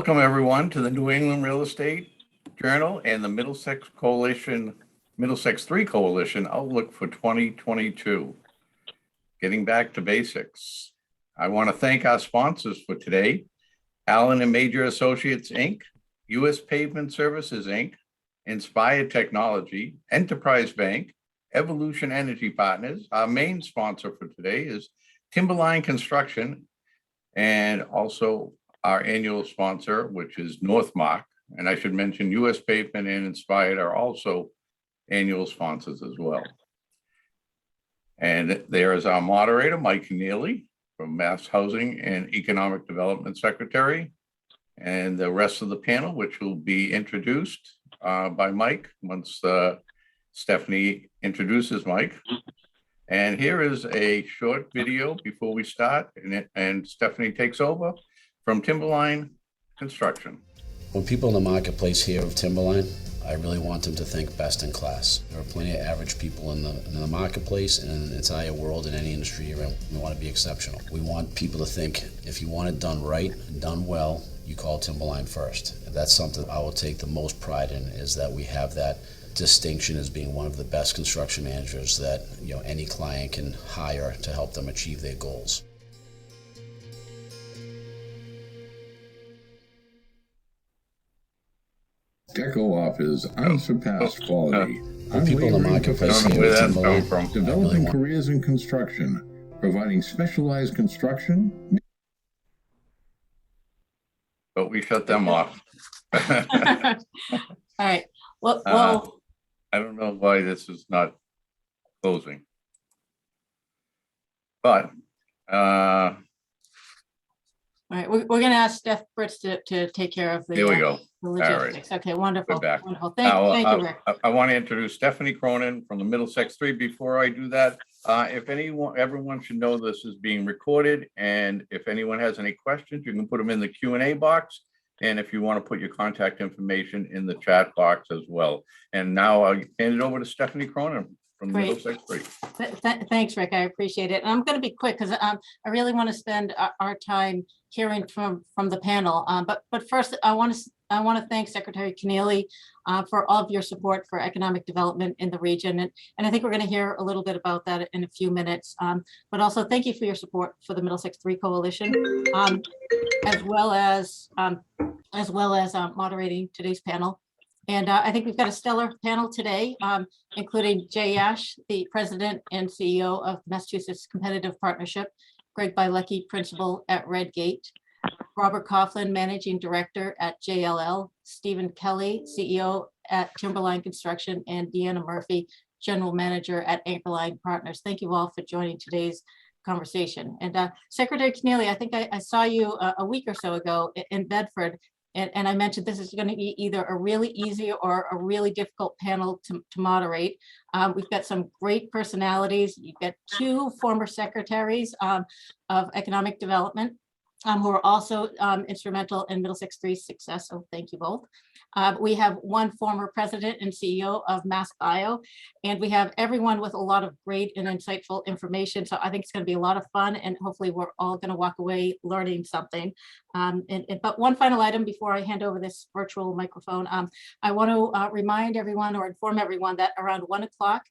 Welcome everyone to the New England Real Estate Journal and the Middlesex 3 Coalition Outlook for 2022. Getting back to basics. I want to thank our sponsors for today, Allen and Major Associates, Inc., U.S. Pavement Services, Inc., Inspired Technology, Enterprise Bank, Evolution Energy Partners. Our main sponsor for today is Timberline Construction, and also our annual sponsor, which is Northmark. And I should mention U.S. Pavement and Inspired are also annual sponsors as well. And there is our moderator, Mike Neely, from Mass Housing and Economic Development Secretary, and the rest of the panel, which will be introduced by Mike once Stephanie introduces Mike. And here is a short video before we start, and Stephanie takes over from Timberline Construction. When people in the marketplace hear of Timberline, I really want them to think best in class. There are plenty of average people in the marketplace and in the entire world, in any industry you're in. We want to be exceptional. We want people to think if you want it done right, done well, you call Timberline first. And that's something I will take the most pride in, is that we have that distinction as being one of the best construction managers that any client can hire to help them achieve their goals. Deco offers unsurpassed quality. When people in the marketplace hear where that's Timberline, come from. Developing careers in construction, providing specialized construction. But we shut them off. All right. Well, I don't know why this is not closing. But all right. We're going to ask Steph Fritz to take care of the, here we go. the logistics. Okay, wonderful. We're back. Wonderful. Thank you, Rick. I want to introduce Stephanie Cronin from the Middlesex 3. Before I do that, everyone should know this is being recorded, and if anyone has any questions, you can put them in the Q&A box, and if you want to put your contact information in the chat box as well. And now I'll hand it over to Stephanie Cronin from Great. Middlesex 3. Thanks, Rick. I appreciate it. And I'm going to be quick because I really want to spend our time hearing from the panel. But first, I want to thank Secretary Keneally for all of your support for economic development in the region. And I think we're going to hear a little bit about that in a few minutes. But also thank you for your support for the Middlesex 3 Coalition, as well as moderating today's panel. And I think we've got a stellar panel today, including Jay Ash, the President and CEO of Massachusetts Competitive Partnership, Greg Bielecki, Principal at Redgate, Robert Coughlin, Managing Director at JLL, Stephen Kelly, CEO at Timberline Construction, and Deanna Murphy, General Manager at Anchorline Partners. Thank you all for joining today's conversation. And Secretary Keneally, I think I saw you a week or so ago in Bedford, and I mentioned this is going to be either a really easy or a really difficult panel to moderate. We've got some great personalities. You've got two former secretaries of economic development who are also instrumental in Middlesex 3's success, so thank you both. We have one former president and CEO of Mass Bio, and we have everyone with a lot of great and insightful information. So I think it's going to be a lot of fun, and hopefully we're all going to walk away learning something. But one final item before I hand over this virtual microphone, I want to remind everyone or inform everyone that around 1 o'clock,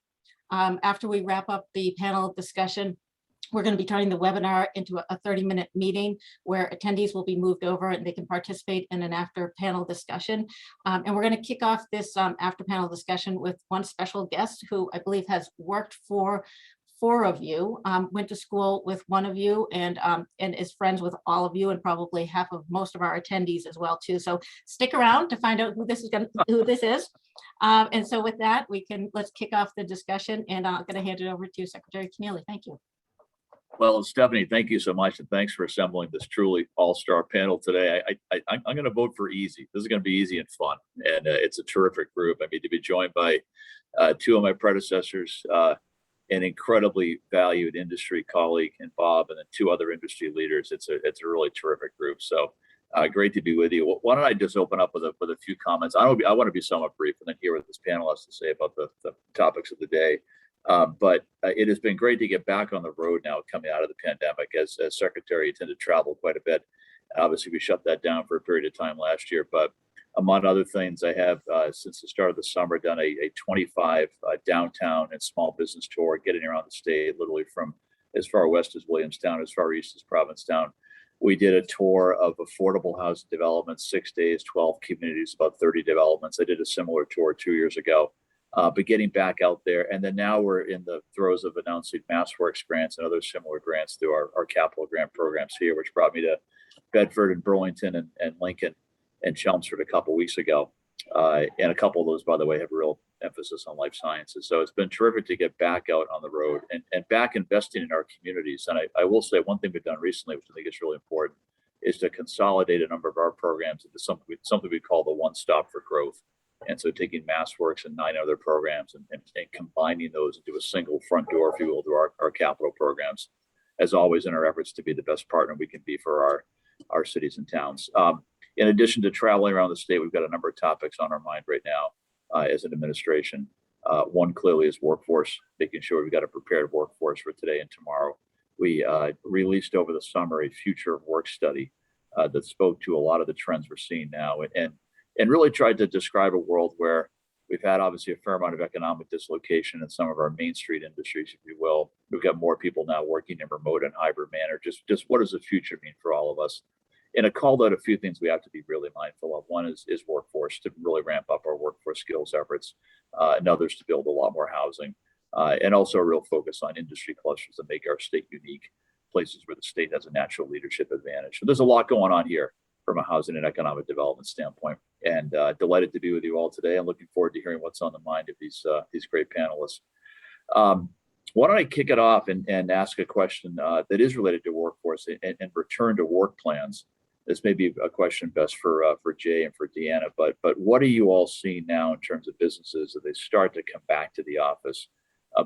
after we wrap up the panel discussion, we're going to be turning the webinar into a 30-minute meeting where attendees will be moved over and they can participate in an after panel discussion. And we're going to kick off this after panel discussion with one special guest who I believe has worked for 4 of you, went to school with one of you, and is friends with all of you, and probably half of most of our attendees as well too. So stick around to find out who this is. And so with that, let's kick off the discussion, and I'm going to hand it over to Secretary Keneally. Thank you. Well, Stephanie, thank you so much, and thanks for assembling this truly all-star panel today. I'm going to vote for easy. This is going to be easy and fun, and it's a terrific group. I mean, to be joined by 2 of my predecessors, an incredibly valued industry colleague in Bob, and then 2 other industry leaders. It's a really terrific group. So great to be with you. Why don't I just open up with a few comments? I want to be somewhat brief, and then hear what this panel has to say about the topics of the day. But it has been great to get back on the road now coming out of the pandemic. As Secretary, you tend to travel quite a bit. Obviously, we shut that down for a period of time last year, but among other things, I have, since the start of the summer, done a 25 downtown and small business tour, getting around the state, literally from as far west as Williamstown, as far east as Provincetown. We did a tour of affordable housing developments, 6 days, 12 communities, about 30 developments. I did a similar tour 2 years ago. But getting back out there, and then now we're in the throes of announcing MassWorks grants and other similar grants through our capital grant programs here, which brought me to Bedford and Burlington and Lincoln and Chelmsford a couple weeks ago. And a couple of those, by the way, have a real emphasis on life sciences. So it's been terrific to get back out on the road and back investing in our communities. And I will say one thing we've done recently, which I think is really important, is to consolidate a number of our programs into something we call the One Stop for Growth. And so taking MassWorks and 9 other programs and combining those into a single front door, if you will, to our capital programs, as always in our efforts to be the best partner we can be for our cities and towns. In addition to traveling around the state, we've got a number of topics on our mind right now as an administration. One clearly is workforce, making sure we've got a prepared workforce for today and tomorrow. We released over the summer a future of work study that spoke to a lot of the trends we're seeing now and really tried to describe a world where we've had obviously a fair amount of economic dislocation in some of our Main Street industries, if you will. We've got more people now working in remote and hybrid manner. Just what does the future mean for all of us? And it called out a few things we have to be really mindful of. One is workforce, to really ramp up our workforce skills efforts, and others to build a lot more housing, and also a real focus on industry clusters that make our state unique, places where the state has a natural leadership advantage. So there's a lot going on here from a housing and economic development standpoint. And delighted to be with you all today. I'm looking forward to hearing what's on the mind of these great panelists. Why don't I kick it off and ask a question that is related to workforce and return to work plans. This may be a question best for Jay and for Deanna, but what are you all seeing now in terms of businesses as they start to come back to the office,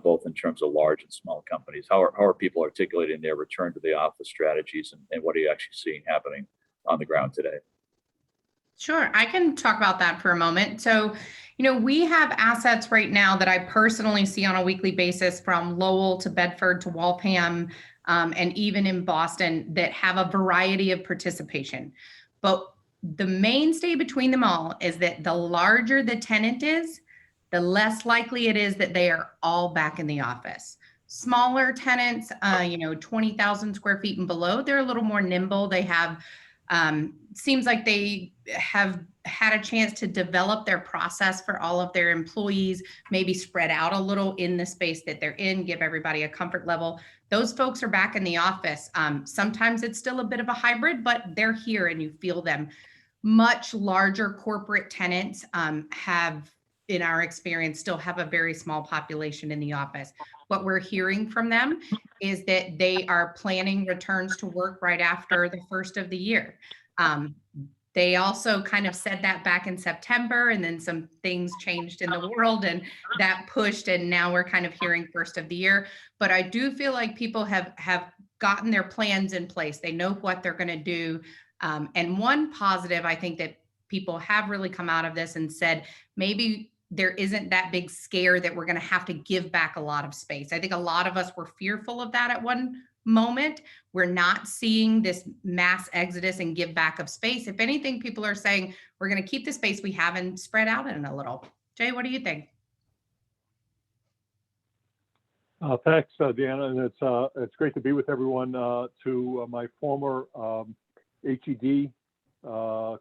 both in terms of large and small companies? How are people articulating their return to the office strategies, and what are you actually seeing happening on the ground today? Sure, I can talk about that for a moment. So, we have assets right now that I personally see on a weekly basis from Lowell to Bedford to Waltham, and even in Boston, that have a variety of participation. But the mainstay between them all is that the larger the tenant is, the less likely it is that they are all back in the office. Smaller tenants, 20,000 square feet and below, they're a little more nimble. They have seems like they have had a chance to develop their process for all of their employees, maybe spread out a little in the space that they're in, give everybody a comfort level. Those folks are back in the office. Sometimes it's still a bit of a hybrid, but they're here and you feel them. Much larger corporate tenants have, in our experience, still have a very small population in the office. What we're hearing from them is that they are planning returns to work right after the first of the year. They also kind of said that back in September, and then some things changed in the world and that pushed, and now we're kind of hearing first of the year. But I do feel like people have gotten their plans in place. They know what they're going to do. And one positive, I think, that people have really come out of this and said, maybe there isn't that big scare that we're going to have to give back a lot of space. I think a lot of us were fearful of that at one moment. We're not seeing this mass exodus and give back of space. If anything, people are saying we're going to keep the space we have and spread out in a little. Jay, what do you think? Thanks, Deanna, and it's great to be with everyone. To my former HED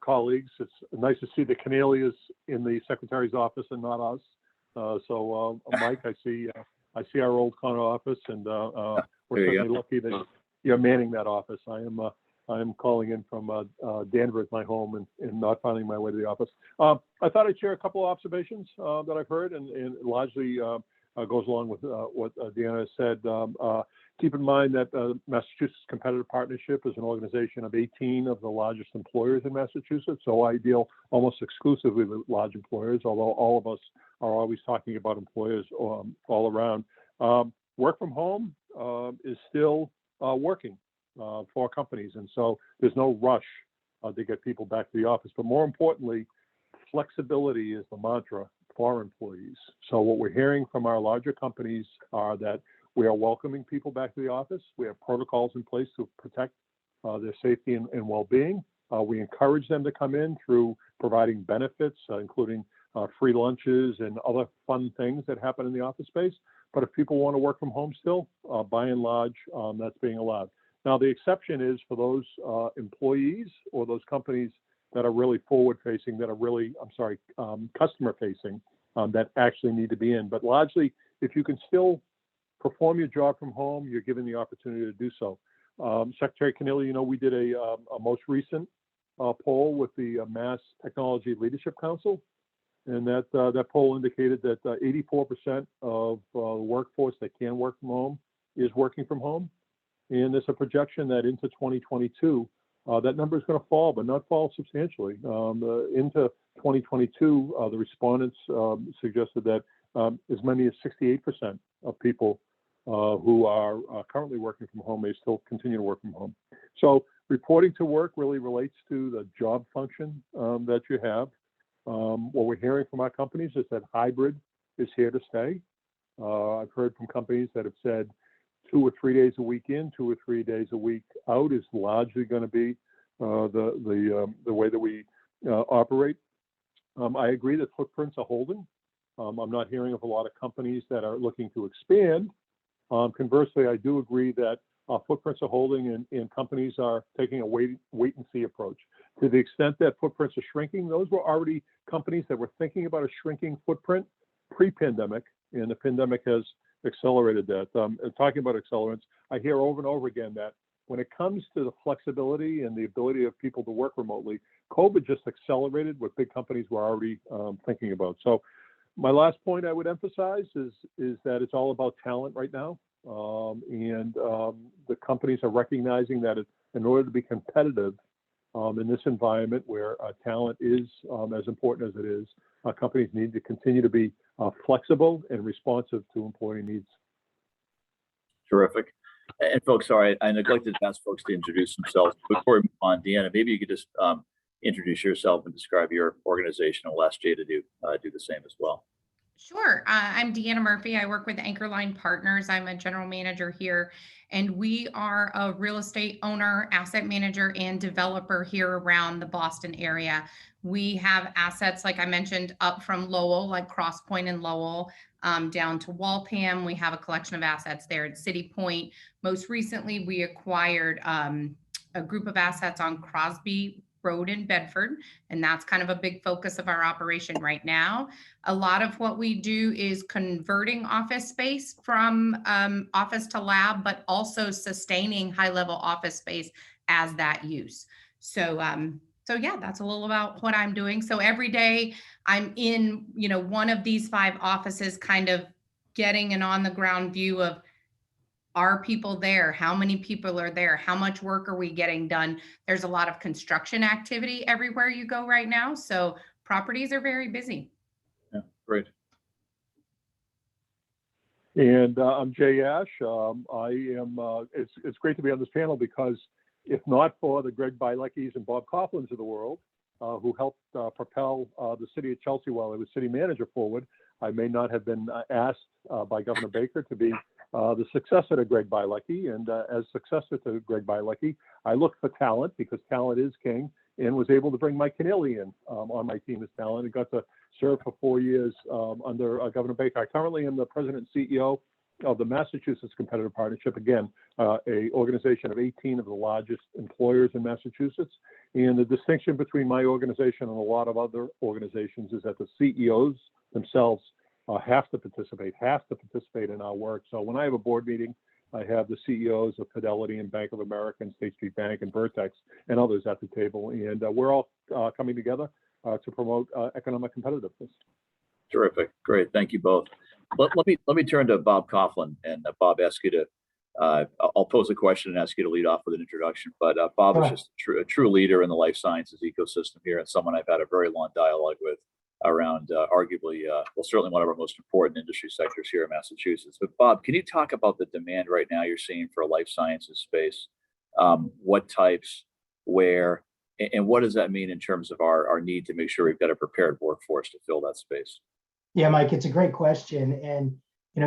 colleagues, it's nice to see the Cornelius in the secretary's office and not us. So Mike, I see our old Connor office, and we're certainly lucky that you're manning that office. I am calling in from Danvers, my home, and not finding my way to the office. I thought I'd share a couple of observations that I've heard, and largely goes along with what Deanna said. Keep in mind that Massachusetts Competitive Partnership is an organization of 18 of the largest employers in Massachusetts, so I deal almost exclusively with large employers, although all of us are always talking about employers all around. Work from home is still working for companies, and so there's no rush to get people back to the office. But more importantly, flexibility is the mantra for employees. So what we're hearing from our larger companies are that we are welcoming people back to the office. We have protocols in place to protect their safety and well-being. We encourage them to come in through providing benefits, including free lunches and other fun things that happen in the office space. But if people want to work from home still, by and large, that's being allowed. Now, the exception is for those employees or those companies that are really forward-facing, that are really, customer-facing, that actually need to be in. But largely, if you can still perform your job from home, you're given the opportunity to do so. Secretary Keneally, we did a most recent poll with the Mass Technology Leadership Council, and that poll indicated that 84% of the workforce that can work from home is working from home. And there's a projection that into 2022, that number is going to fall, but not fall substantially. Into 2022, the respondents suggested that as many as 68% of people who are currently working from home may still continue to work from home. So reporting to work really relates to the job function that you have. What we're hearing from our companies is that hybrid is here to stay. I've heard from companies that have said 2 or 3 days a week in, 2 or 3 days a week out is largely going to be the way that we operate. I agree that footprints are holding. I'm not hearing of a lot of companies that are looking to expand. Conversely, I do agree that footprints are holding and companies are taking a wait and see approach. To the extent that footprints are shrinking, those were already companies that were thinking about a shrinking footprint pre-pandemic, and the pandemic has accelerated that. Talking about accelerants, I hear over and over again that when it comes to the flexibility and the ability of people to work remotely, COVID just accelerated what big companies were already thinking about. So my last point I would emphasize is that it's all about talent right now. The companies are recognizing that in order to be competitive in this environment where talent is as important as it is, companies need to continue to be flexible and responsive to employee needs. Terrific. And folks, sorry, I neglected to ask folks to introduce themselves. Before we move on, Deanna, maybe you could just introduce yourself and describe your organization. I'll ask Jay to do the same as well. Sure. I'm Deanna Murphy. I work with Anchorline Partners. I'm a general manager here, and we are a real estate owner, asset manager, and developer here around the Boston area. We have assets, like I mentioned, up from Lowell, like Cross Point and Lowell, down to Waltham. We have a collection of assets there at City Point. Most recently, we acquired a group of assets on Crosby Road in Bedford, and that's kind of a big focus of our operation right now. A lot of what we do is converting office space from office to lab, but also sustaining high-level office space as that use. So yeah, that's a little about what I'm doing. So every day I'm in, one of these 5 offices, kind of getting an on-the-ground view of, are people there? How many people are there? How much work are we getting done? There's a lot of construction activity everywhere you go right now. So properties are very busy. Yeah, great. And I'm Jay Ash. It's great to be on this panel because if not for the Greg Bileckis and Bob Coughlin's of the world, who helped propel the city of Chelsea while I was city manager forward, I may not have been asked by Governor Baker to be the successor to Greg Bilecki. And as successor to Greg Bilecki, I looked for talent because talent is king, and was able to bring Mike Keneally in on my team as talent and got to serve for 4 years under Governor Baker. I currently am the president and CEO of the Massachusetts Competitive Partnership, again, a organization of 18 of the largest employers in Massachusetts. And the distinction between my organization and a lot of other organizations is that the CEOs themselves have to participate in our work. So when I have a board meeting, I have the CEOs of Fidelity and Bank of America and State Street Bank and Vertex and others at the table. And we're all coming together to promote economic competitiveness. Terrific. Great. Thank you both. Let me turn to Bob Coughlin, and Bob, ask you to, I'll pose a question and ask you to lead off with an introduction, but Bob is just a true leader in the life sciences ecosystem here, and someone I've had a very long dialogue with around arguably, well, certainly one of our most important industry sectors here in Massachusetts. But Bob, can you talk about the demand right now you're seeing for a life sciences space? What types, where, and what does that mean in terms of our need to make sure we've got a prepared workforce to fill that space? Yeah, Mike, it's a great question. And,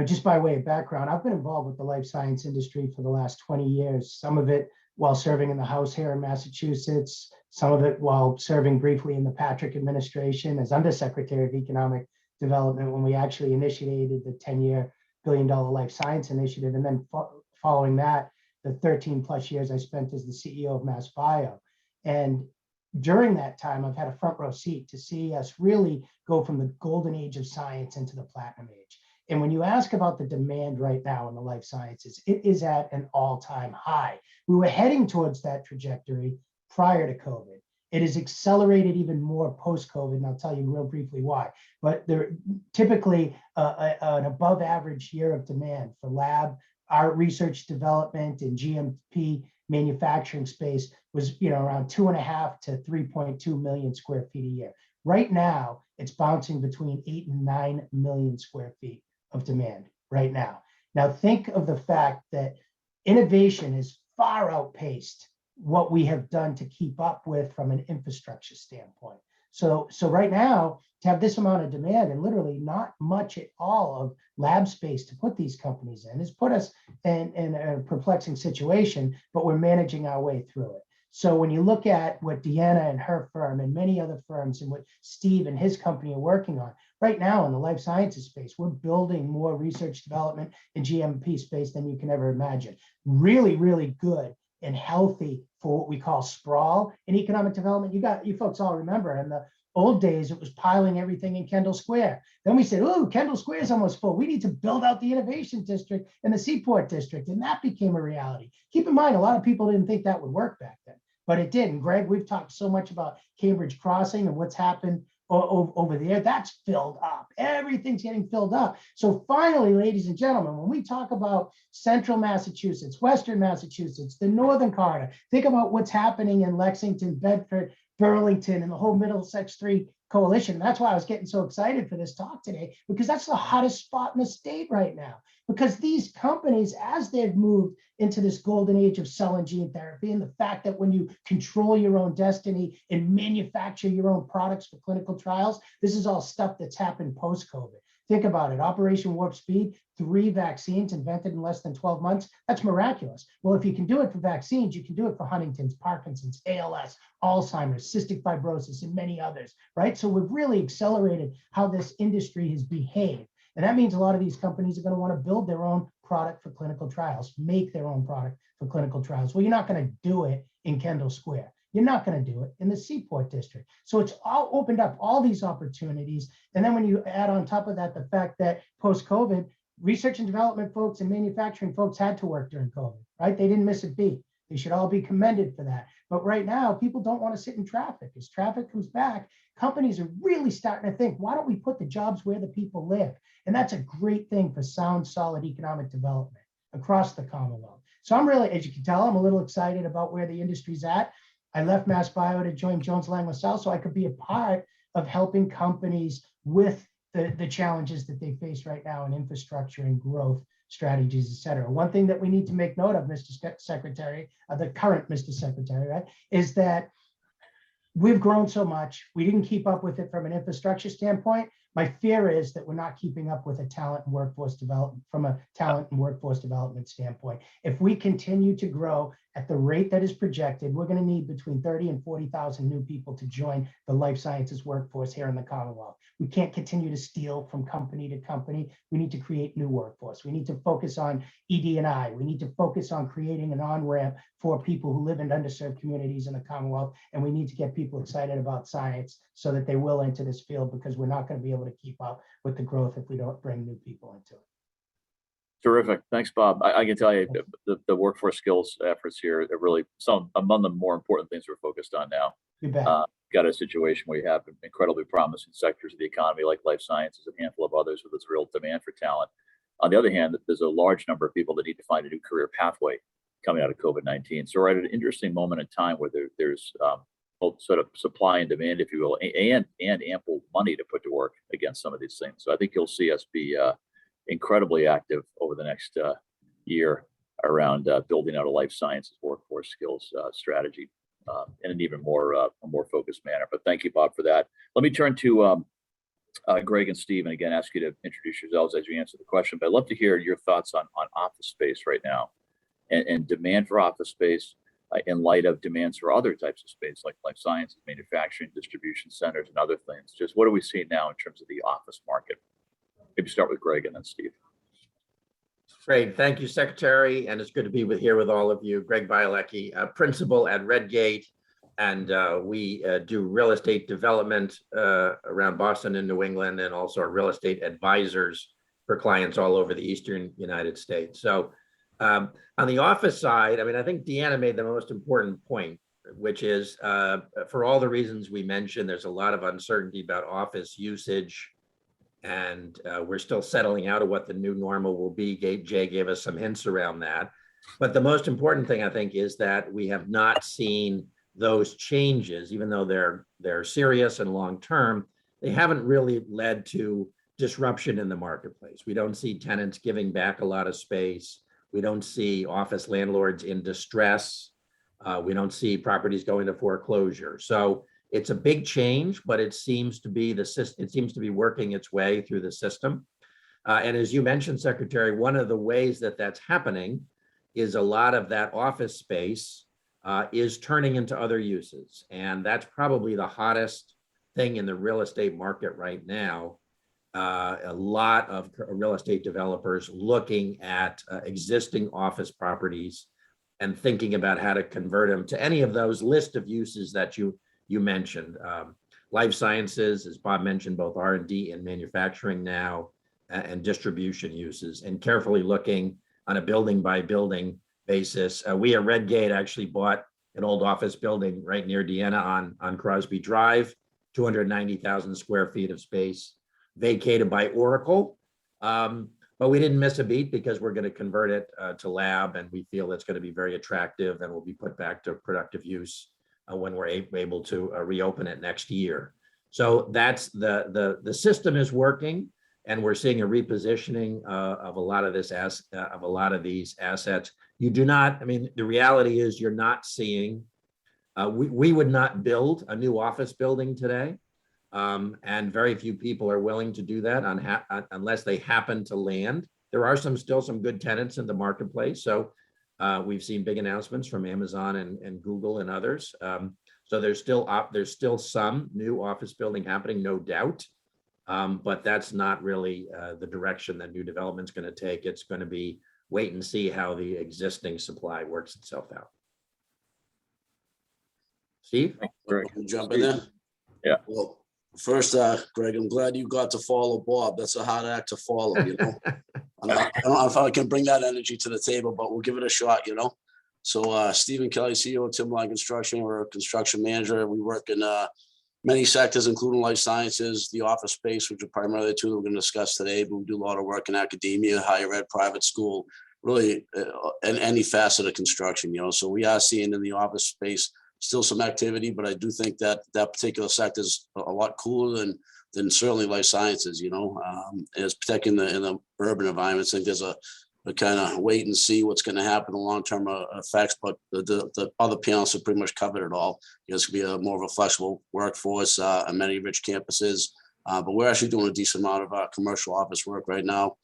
just by way of background, I've been involved with the life science industry for the last 20 years, some of it while serving in the House here in Massachusetts, some of it while serving briefly in the Patrick administration as Undersecretary of Economic Development when we actually initiated the 10-year billion-dollar life science initiative. And then following that, the 13 plus years I spent as the CEO of MassBio. And during that time, I've had a front row seat to see us really go from the golden age of science into the platinum age. And when you ask about the demand right now in the life sciences, it is at an all-time high. We were heading towards that trajectory prior to COVID. It is accelerated even more post-COVID, and I'll tell you real briefly why. But there typically an above average year of demand for lab, our research development and GMP manufacturing space was around 2.5 to 3.2 million square feet a year. Right now, it's bouncing between 8 and 9 million square feet of demand right now. Now think of the fact that innovation is far outpaced what we have done to keep up with from an infrastructure standpoint. So right now, to have this amount of demand and literally not much at all of lab space to put these companies in has put us in a perplexing situation, but we're managing our way through it. So when you look at what Deanna and her firm and many other firms and what Steve and his company are working on, right now in the life sciences space, we're building more research development and GMP space than you can ever imagine. Really, really good and healthy for what we call sprawl in economic development. You folks all remember in the old days, it was piling everything in Kendall Square. Then we said, oh, Kendall Square is almost full. We need to build out the innovation district and the Seaport district. And that became a reality. Keep in mind, a lot of people didn't think that would work back then, but it did. And Greg, we've talked so much about Cambridge Crossing and what's happened over there. That's filled up. Everything's getting filled up. So finally, ladies and gentlemen, when we talk about central Massachusetts, western Massachusetts, the northern corridor, think about what's happening in Lexington, Bedford, Burlington, and the whole Middlesex 3 coalition. That's why I was getting so excited for this talk today, because that's the hottest spot in the state right now. Because these companies, as they've moved into this golden age of cell and gene therapy, and the fact that when you control your own destiny and manufacture your own products for clinical trials, this is all stuff that's happened post-COVID. Think about it, Operation Warp Speed, 3 vaccines invented in less than 12 months. That's miraculous. Well, if you can do it for vaccines, you can do it for Huntington's, Parkinson's, ALS, Alzheimer's, cystic fibrosis, and many others, right? So we've really accelerated how this industry has behaved. And that means a lot of these companies are going to want to build their own product for clinical trials, make their own product for clinical trials. Well, you're not going to do it in Kendall Square. You're not going to do it in the Seaport District. So it's all opened up all these opportunities. And then when you add on top of that, the fact that post-COVID, research and development folks and manufacturing folks had to work during COVID, right? They didn't miss a beat. They should all be commended for that. But right now, people don't want to sit in traffic. As traffic comes back, companies are really starting to think, why don't we put the jobs where the people live? And that's a great thing for sound, solid economic development across the Commonwealth. So I'm really, as you can tell, I'm a little excited about where the industry's at. I left MassBio to join Jones Lang LaSalle so I could be a part of helping companies with the challenges that they face right now in infrastructure and growth strategies, et cetera. One thing that we need to make note of, Mr. Secretary, the current Mr. Secretary, right, is that we've grown so much. We didn't keep up with it from an infrastructure standpoint. My fear is that we're not keeping up with a talent and workforce development from a talent and workforce development standpoint. If we continue to grow at the rate that is projected, we're going to need between 30 and 40,000 new people to join the life sciences workforce here in the Commonwealth. We can't continue to steal from company to company. We need to create new workforce. We need to focus on ED&I. We need to focus on creating an on-ramp for people who live in underserved communities in the Commonwealth. And we need to get people excited about science so that they will enter this field, because we're not going to be able to keep up with the growth if we don't bring new people into it. Terrific. Thanks, Bob. I can tell you the workforce skills efforts here are really some among the more important things we're focused on now. You bet. Got a situation where you have incredibly promising sectors of the economy like life sciences, a handful of others with this real demand for talent. On the other hand, there's a large number of people that need to find a new career pathway coming out of COVID-19. So we're at an interesting moment in time where there's both sort of supply and demand, if you will, and ample money to put to work against some of these things. So I think you'll see us be incredibly active over the next year around building out a life sciences workforce skills strategy in an even more focused manner. But thank you, Bob, for that. Let me turn to Greg and Steve, and again, ask you to introduce yourselves as you answer the question. But I'd love to hear your thoughts on office space right now and demand for office space. in light of demands for other types of space like life sciences, manufacturing, distribution centers, and other things. Just what are we seeing now in terms of the office market? Maybe start with Greg and then Steve. Great. Thank you, Secretary. And it's good to be here with all of you. Greg Bielecki, principal at Redgate. And we do real estate development around Boston and New England, and also are real estate advisors for clients all over the Eastern United States. So on the office side, I mean, I think Deanna made the most important point, which is for all the reasons we mentioned, there's a lot of uncertainty about office usage. And we're still settling out of what the new normal will be. Jay gave us some hints around that. But the most important thing, I think, is that we have not seen those changes, even though they're serious and long-term, they haven't really led to disruption in the marketplace. We don't see tenants giving back a lot of space. We don't see office landlords in distress. We don't see properties going to foreclosure. So it's a big change, but it seems to be working its way through the system. And as you mentioned, Secretary, one of the ways that that's happening is a lot of that office space is turning into other uses. And that's probably the hottest thing in the real estate market right now. A lot of real estate developers looking at existing office properties and thinking about how to convert them to any of those list of uses that you mentioned. Life sciences, as Bob mentioned, both R&D and manufacturing now, and distribution uses, and carefully looking on a building by building basis. We at Redgate actually bought an old office building right near Deanna on Crosby Drive, 290,000 square feet of space, vacated by Oracle. But we didn't miss a beat because we're going to convert it to lab, and we feel it's going to be very attractive and will be put back to productive use when we're able to reopen it next year. So that's the system is working, and we're seeing a repositioning of a lot of these assets. You do not, I mean, the reality is you're not seeing, we would not build a new office building today. And very few people are willing to do that unless they happen to land. There are still some good tenants in the marketplace. So we've seen big announcements from Amazon and Google and others. So there's still some new office building happening, no doubt. But that's not really the direction that new development's going to take. It's going to be wait and see how the existing supply works itself out. Steve? Greg. Jump in there? Yeah. Well, first, Greg, I'm glad you got to follow Bob. That's a hard act to follow, you know. I don't know if I can bring that energy to the table, but we'll give it a shot, you know. So Stephen Kelly, CEO of Timberline Construction. We're a construction manager. We work in many sectors, including life sciences, the office space, which are primarily the two that we're going to discuss today, but we do a lot of work in academia, higher ed, private school, really in any facet of construction, you know. So we are seeing in the office space still some activity, but I do think that that particular sector is a lot cooler than certainly life sciences, you know. As particularly in the urban environments, I think there's a kind of wait and see what's going to happen, the long-term effects, but the other panels have pretty much covered it all. It's going to be more of a flexible workforce, amenity-rich campuses, but we're actually doing a decent amount of commercial office work right now.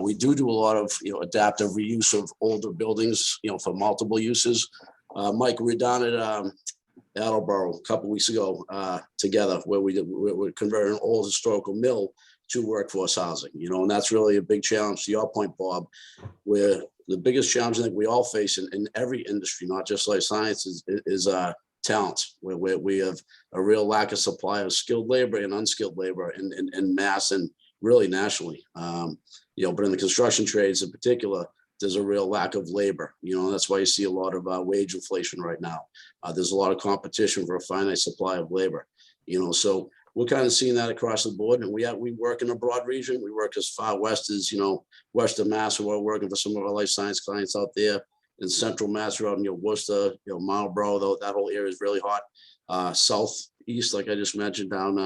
We do a lot of adaptive reuse of older buildings, for multiple uses. Mike, we were down at Attleboro a couple of weeks ago together, where we converted an old historical mill to workforce housing, and that's really a big challenge. To your point, Bob, where the biggest challenge I think we all face in every industry, not just life sciences, is talent, where we have a real lack of supply of skilled labor and unskilled labor in mass and really nationally. But in the construction trades in particular, there's a real lack of labor, that's why you see a lot of wage inflation right now. There's a lot of competition for a finite supply of labor, so we're kind of seeing that across the board. And we work in a broad region. We work as far west as, Western Mass. We're working for some of our life science clients out there in Central Mass, out in Worcester, Marlboro, though that whole area is really hot. Southeast, like I just mentioned, down,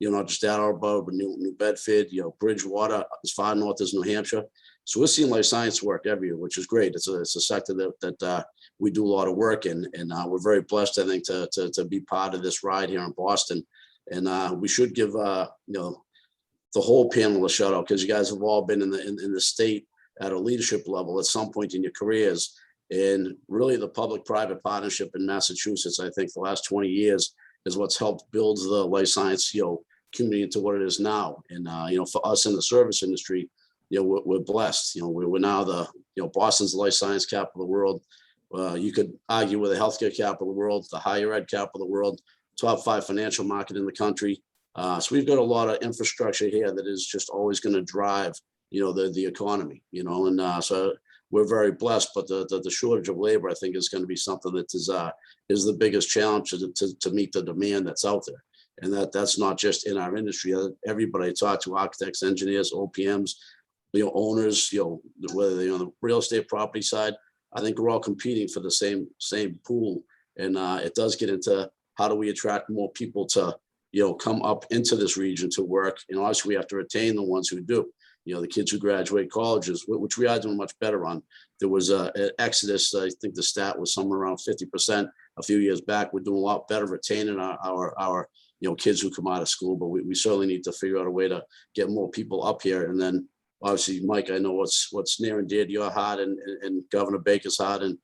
not just Attleboro, but New Bedford, Bridgewater, as far north as New Hampshire. So we're seeing life science work everywhere, which is great. It's a sector that we do a lot of work in, and we're very blessed, I think, to be part of this ride here in Boston. And we should give the whole panel a shout out, because you guys have all been in the state at a leadership level at some point in your careers. And really the public-private partnership in Massachusetts, I think the last 20 years is what's helped build the life science, community into what it is now. And, for us in the service industry, we're blessed. We're now the, Boston's the life science capital of the world. You could argue we're the healthcare capital of the world, the higher ed capital of the world, top 5 financial market in the country. So we've got a lot of infrastructure here that is just always going to drive, the economy, and so we're very blessed. But the shortage of labor, I think, is going to be something that is the biggest challenge to meet the demand that's out there. And that's not just in our industry. Everybody I talk to, architects, engineers, OPMs, owners, whether they're on the real estate property side, I think we're all competing for the same pool. And it does get into how do we attract more people to, come up into this region to work. Obviously we have to retain the ones who do, the kids who graduate colleges, which we are doing much better on. There was an exodus. I think the stat was somewhere around 50% a few years back. We're doing a lot better retaining our kids who come out of school, but we certainly need to figure out a way to get more people up here. And then obviously, Mike, I know what's near and dear to your heart and Governor Baker's heart and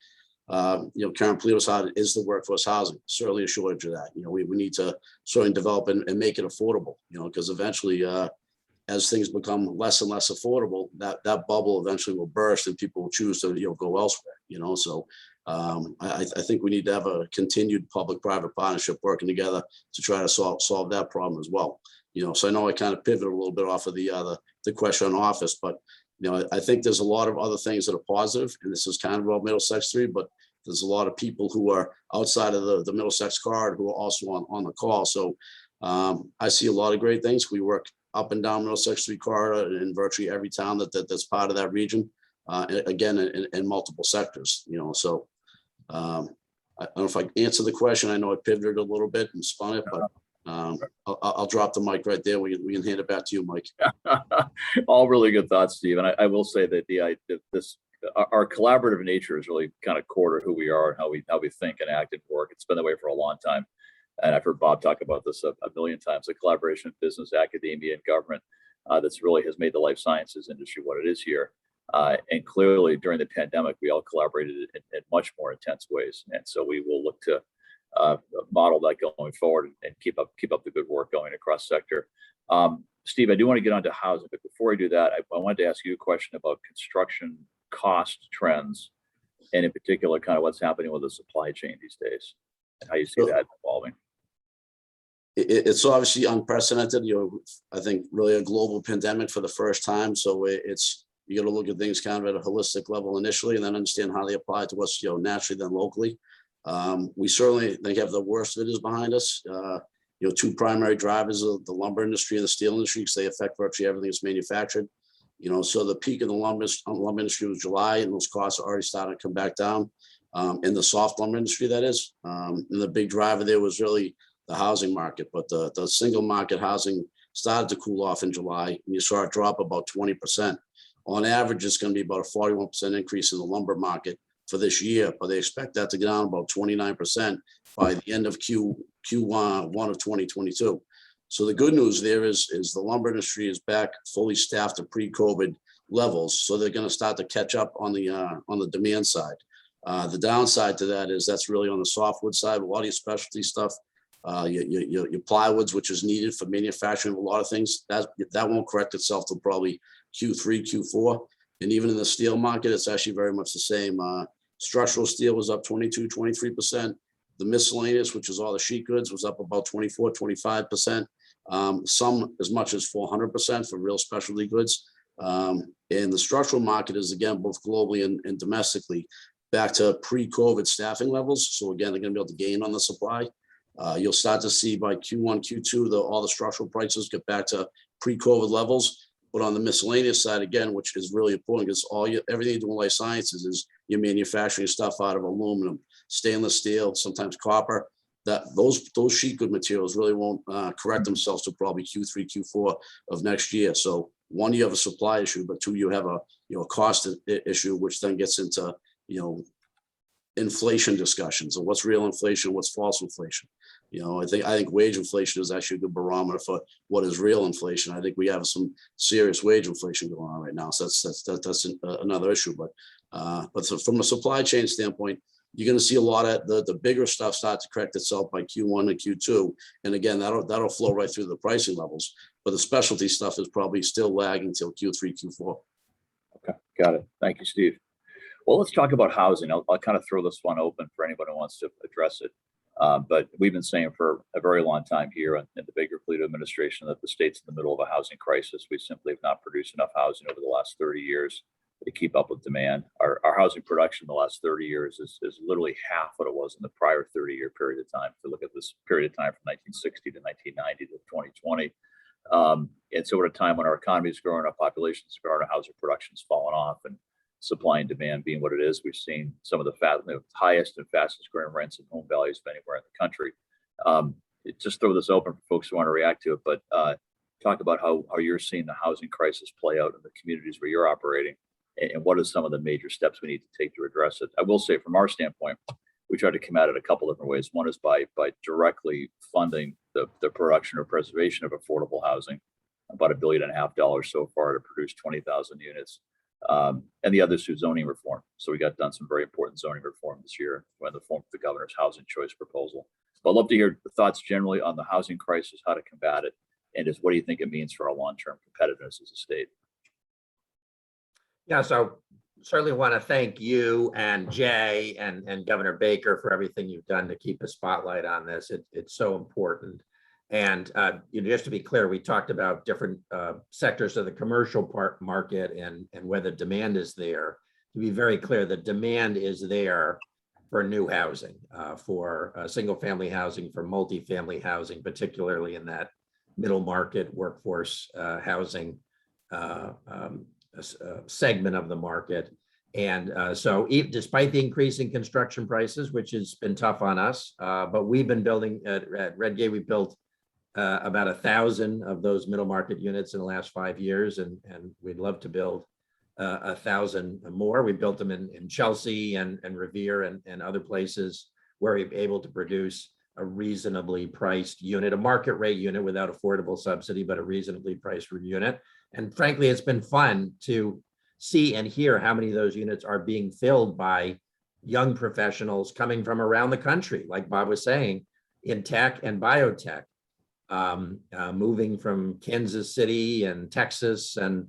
Karen Polito's heart is the workforce housing. Certainly a shortage of that. We need to certainly develop and make it affordable, because eventually as things become less and less affordable, that bubble eventually will burst and people will choose to go elsewhere. So I think we need to have a continued public-private partnership working together to try to solve that problem as well. So I know I kind of pivoted a little bit off of the question on office, but I think there's a lot of other things that are positive, and this is kind of about Middlesex 3, but there's a lot of people who are outside of the Middlesex corridor who are also on the call. So I see a lot of great things. We work up and down Middlesex 3 corridor in virtually every town that's part of that region, again, in multiple sectors, so I don't know if I answered the question. I know I pivoted a little bit and spun it, but I'll drop the mic right there. We can hand it back to you, Mike. All really good thoughts, Steve. And I will say that our collaborative nature is really kind of core to who we are and how we think and act and work. It's been that way for a long time. And I've heard Bob talk about this a million times, the collaboration of business, academia, and government that's really has made the life sciences industry what it is here. And clearly during the pandemic, we all collaborated in much more intense ways. And so we will look to model that going forward and keep up the good work going across sector. Steve, I do want to get onto housing, but before I do that, I wanted to ask you a question about construction cost trends, and in particular, kind of what's happening with the supply chain these days, and how you see that evolving. It's obviously unprecedented. I think really a global pandemic for the first time. So you got to look at things kind of at a holistic level initially, and then understand how they apply to us, naturally, then locally. We certainly think have the worst of it is behind us. Two primary drivers of the lumber industry and the steel industry, because they affect virtually everything that's manufactured. So the peak of the lumber industry was July, and those costs are already starting to come back down. In the soft lumber industry, that is. And the big driver there was really the housing market, but the single market housing started to cool off in July, and you saw it drop about 20%. On average, it's going to be about a 41% increase in the lumber market for this year, but they expect that to get down about 29% by the end of Q1 of 2022. So the good news there is the lumber industry is back fully staffed to pre-COVID levels. So they're going to start to catch up on the demand side. The downside to that is that's really on the softwood side. A lot of your specialty stuff, your plywoods, which is needed for manufacturing of a lot of things, that won't correct itself till probably Q3, Q4. And even in the steel market, it's actually very much the same. Structural steel was up 23%. The miscellaneous, which is all the sheet goods, was up about 25%. Some as much as 400% for real specialty goods. And the structural market is, again, both globally and domestically, back to pre-COVID staffing levels. So again, they're going to be able to gain on the supply. You'll start to see by Q1, Q2, all the structural prices get back to pre-COVID levels. But on the miscellaneous side, again, which is really important, because everything you do in life sciences is you're manufacturing stuff out of aluminum, stainless steel, sometimes copper. That those sheet good materials really won't correct themselves to probably Q3, Q4 of next year. So one, you have a supply issue, but two, you have a cost issue, which then gets into inflation discussions of what's real inflation, what's false inflation. I think wage inflation is actually a good barometer for what is real inflation. I think we have some serious wage inflation going on right now. So that's another issue. But But so from a supply chain standpoint, you're going to see a lot of the bigger stuff start to correct itself by Q1 and Q2. And again, that'll flow right through the pricing levels. But the specialty stuff is probably still lagging until Q3, Q4. Okay, got it. Thank you, Steve. Well, let's talk about housing. I'll kind of throw this one open for anyone who wants to address it. But we've been saying for a very long time here in the Baker Polito administration that the state's in the middle of a housing crisis. We simply have not produced enough housing over the last 30 years to keep up with demand. Our housing production in the last 30 years is literally half what it was in the prior 30-year period of time. If you look at this period of time from 1960 to 1990 to 2020. And so at a time when our economy is growing, our population is growing, our housing production is falling off, and supply and demand being what it is, we've seen some of the highest and fastest growing rents and home values of anywhere in the country. Just throw this open for folks who want to react to it, but talk about how you're seeing the housing crisis play out in the communities where you're operating, and what are some of the major steps we need to take to address it. I will say from our standpoint, we try to come at it a couple different ways. One is by directly funding the production or preservation of affordable housing, about $1.5 billion so far to produce 20,000 units. And the other is through zoning reform. So we got done some very important zoning reform this year in the form of the governor's housing choice proposal. But I'd love to hear the thoughts generally on the housing crisis, how to combat it, and just what do you think it means for our long-term competitiveness as a state? Yeah, so certainly want to thank you and Jay and Governor Baker for everything you've done to keep a spotlight on this. It's so important. And just to be clear, we talked about different sectors of the commercial market and whether demand is there. To be very clear, the demand is there for new housing, for single family housing, for multifamily housing, particularly in that middle market workforce housing segment of the market. And so despite the increase in construction prices, which has been tough on us, but we've been building at Redgate, we built about 1,000 of those middle market units in the last 5 years, and we'd love to build 1,000 more. We built them in Chelsea and Revere and other places where we're able to produce a reasonably priced unit, a market rate unit without affordable subsidy, but a reasonably priced unit. And frankly, it's been fun to see and hear how many of those units are being filled by young professionals coming from around the country, like Bob was saying, in tech and biotech, moving from Kansas City and Texas, and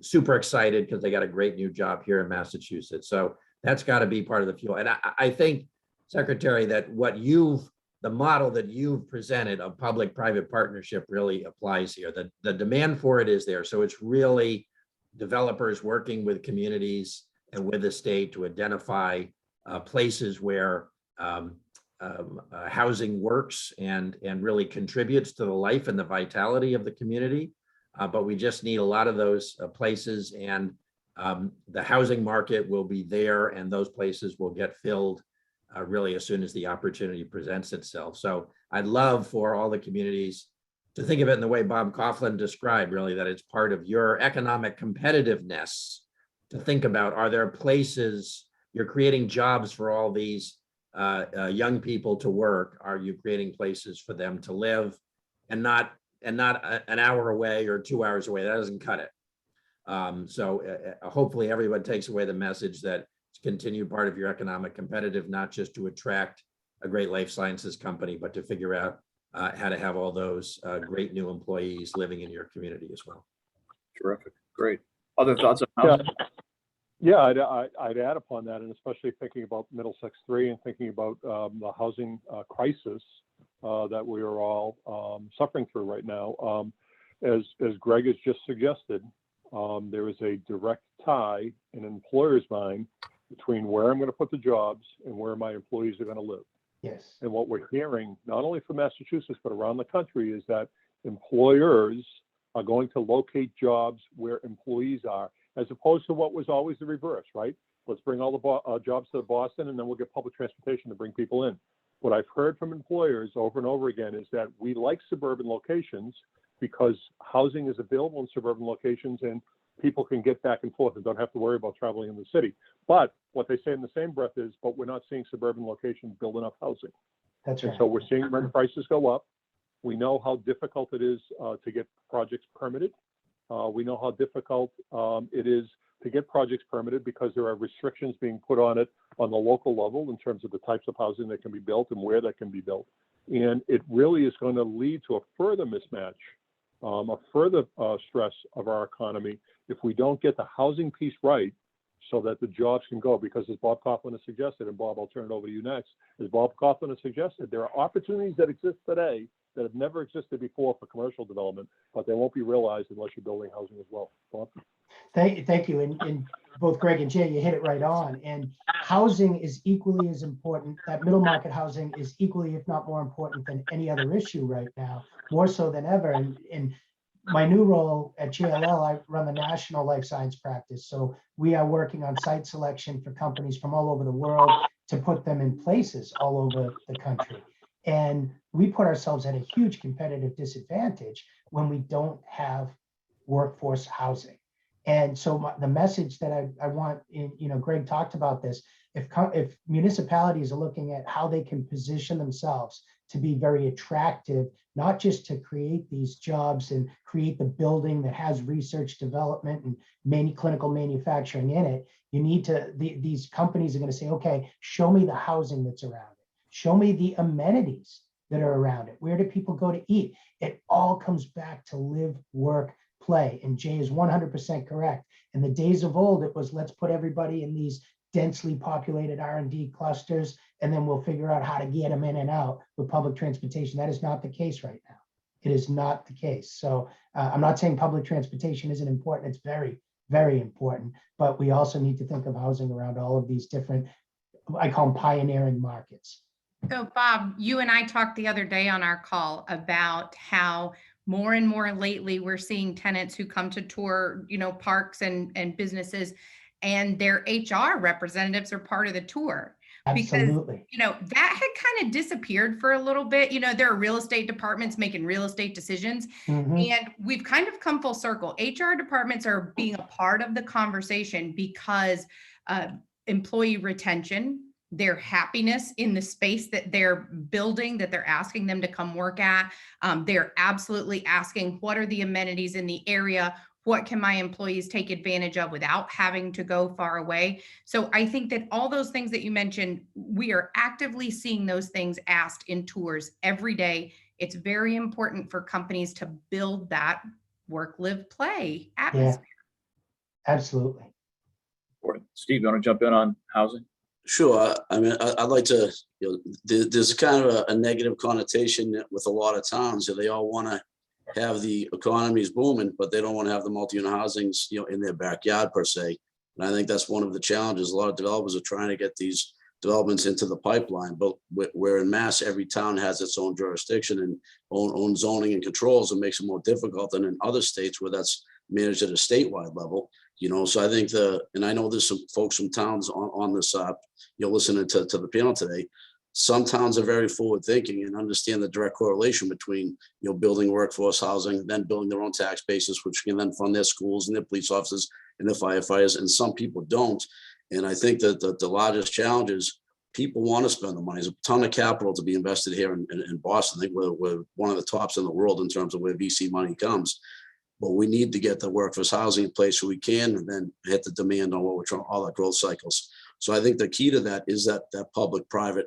super excited because they got a great new job here in Massachusetts. So that's got to be part of the fuel. And I think, Secretary, that the model that you've presented of public-private partnership really applies here. The demand for it is there. So it's really developers working with communities and with the state to identify places where housing works and really contributes to the life and the vitality of the community. But we just need a lot of those places, and the housing market will be there, and those places will get filled really as soon as the opportunity presents itself. So I'd love for all the communities to think of it in the way Bob Coughlin described, really, that it's part of your economic competitiveness to think about, are there places you're creating jobs for all these young people to work? Are you creating places for them to live, and not an hour away or 2 hours away? That doesn't cut it. So hopefully everyone takes away the message that it's a continued part of your economic competitive, not just to attract a great life sciences company, but to figure out how to have all those great new employees living in your community as well. Terrific. Great. Other thoughts on housing? Yeah, I'd add upon that, and especially thinking about Middlesex 3 and thinking about the housing crisis that we are all suffering through right now. As Greg has just suggested, there is a direct tie in an employer's mind between where I'm going to put the jobs and where my employees are going to live. Yes. And what we're hearing, not only from Massachusetts, but around the country, is that employers are going to locate jobs where employees are, as opposed to what was always the reverse, right? Let's bring all the jobs to Boston, and then we'll get public transportation to bring people in. What I've heard from employers over and over again is that we like suburban locations because housing is available in suburban locations and people can get back and forth and don't have to worry about traveling in the city. But what they say in the same breath is, but we're not seeing suburban locations build enough housing. That's right. And so we're seeing rent prices go up. We know how difficult it is to get projects permitted. We know how difficult it is to get projects permitted because there are restrictions being put on it on the local level in terms of the types of housing that can be built and where that can be built. And it really is going to lead to a further mismatch, a further stress of our economy if we don't get the housing piece right so that the jobs can go. Because as Bob Coughlin has suggested, and Bob, I'll turn it over to you next, as Bob Coughlin has suggested, there are opportunities that exist today that have never existed before for commercial development, but they won't be realized unless you're building housing as well. Bob? Thank you. And both Greg and Jay, you hit it right on. And housing is equally as important. That middle market housing is equally, if not more important than any other issue right now, more so than ever. And in my new role at JLL, I run the national life science practice. So we are working on site selection for companies from all over the world to put them in places all over the country. And we put ourselves at a huge competitive disadvantage when we don't have workforce housing. And so the message that I want, Greg talked about this, if municipalities are looking at how they can position themselves to be very attractive, not just to create these jobs and create the building that has research development and many clinical manufacturing in it, you need to, these companies are going to say, okay, show me the housing that's around it. Show me the amenities that are around it. Where do people go to eat? It all comes back to live, work, play. And Jay is 100% correct. In the days of old, it was let's put everybody in these densely populated R&D clusters, and then we'll figure out how to get them in and out with public transportation. That is not the case right now. It is not the case. So I'm not saying public transportation isn't important. It's very, very important. But we also need to think of housing around all of these different, I call them pioneering markets. So Bob, you and I talked the other day on our call about how more and more lately we're seeing tenants who come to tour, parks and businesses, and their HR representatives are part of the tour. Absolutely. Because, that had kind of disappeared for a little bit. There are real estate departments making real estate decisions, and we've kind of come full circle. HR departments are being a part of the conversation because employee retention, their happiness in the space that they're building, that they're asking them to come work at. They're absolutely asking, what are the amenities in the area? What can my employees take advantage of without having to go far away? So I think that all those things that you mentioned, we are actively seeing those things asked in tours every day. It's very important for companies to build that work, live, play atmosphere. Yeah, absolutely. Steve, you want to jump in on housing? Sure. I mean, I'd like to, there's kind of a negative connotation with a lot of towns that they all want to have the economies booming, but they don't want to have the multi-unit housings, in their backyard per se. And I think that's one of the challenges. A lot of developers are trying to get these developments into the pipeline, but where in Mass, every town has its own jurisdiction and own zoning and controls. It makes it more difficult than in other states where that's managed at a statewide level. So I think and I know there's some folks from towns on this, listening to the panel today. Some towns are very forward thinking and understand the direct correlation between, building workforce housing, then building their own tax bases, which can then fund their schools and their police officers and their firefighters. And some people don't. And I think that the largest challenge is people want to spend the money. There's a ton of capital to be invested here in Boston. I think we're one of the tops in the world in terms of where VC money comes. But we need to get the workforce housing in place so we can and then hit the demand on what we're trying, all the growth cycles. So I think the key to that is that public-private,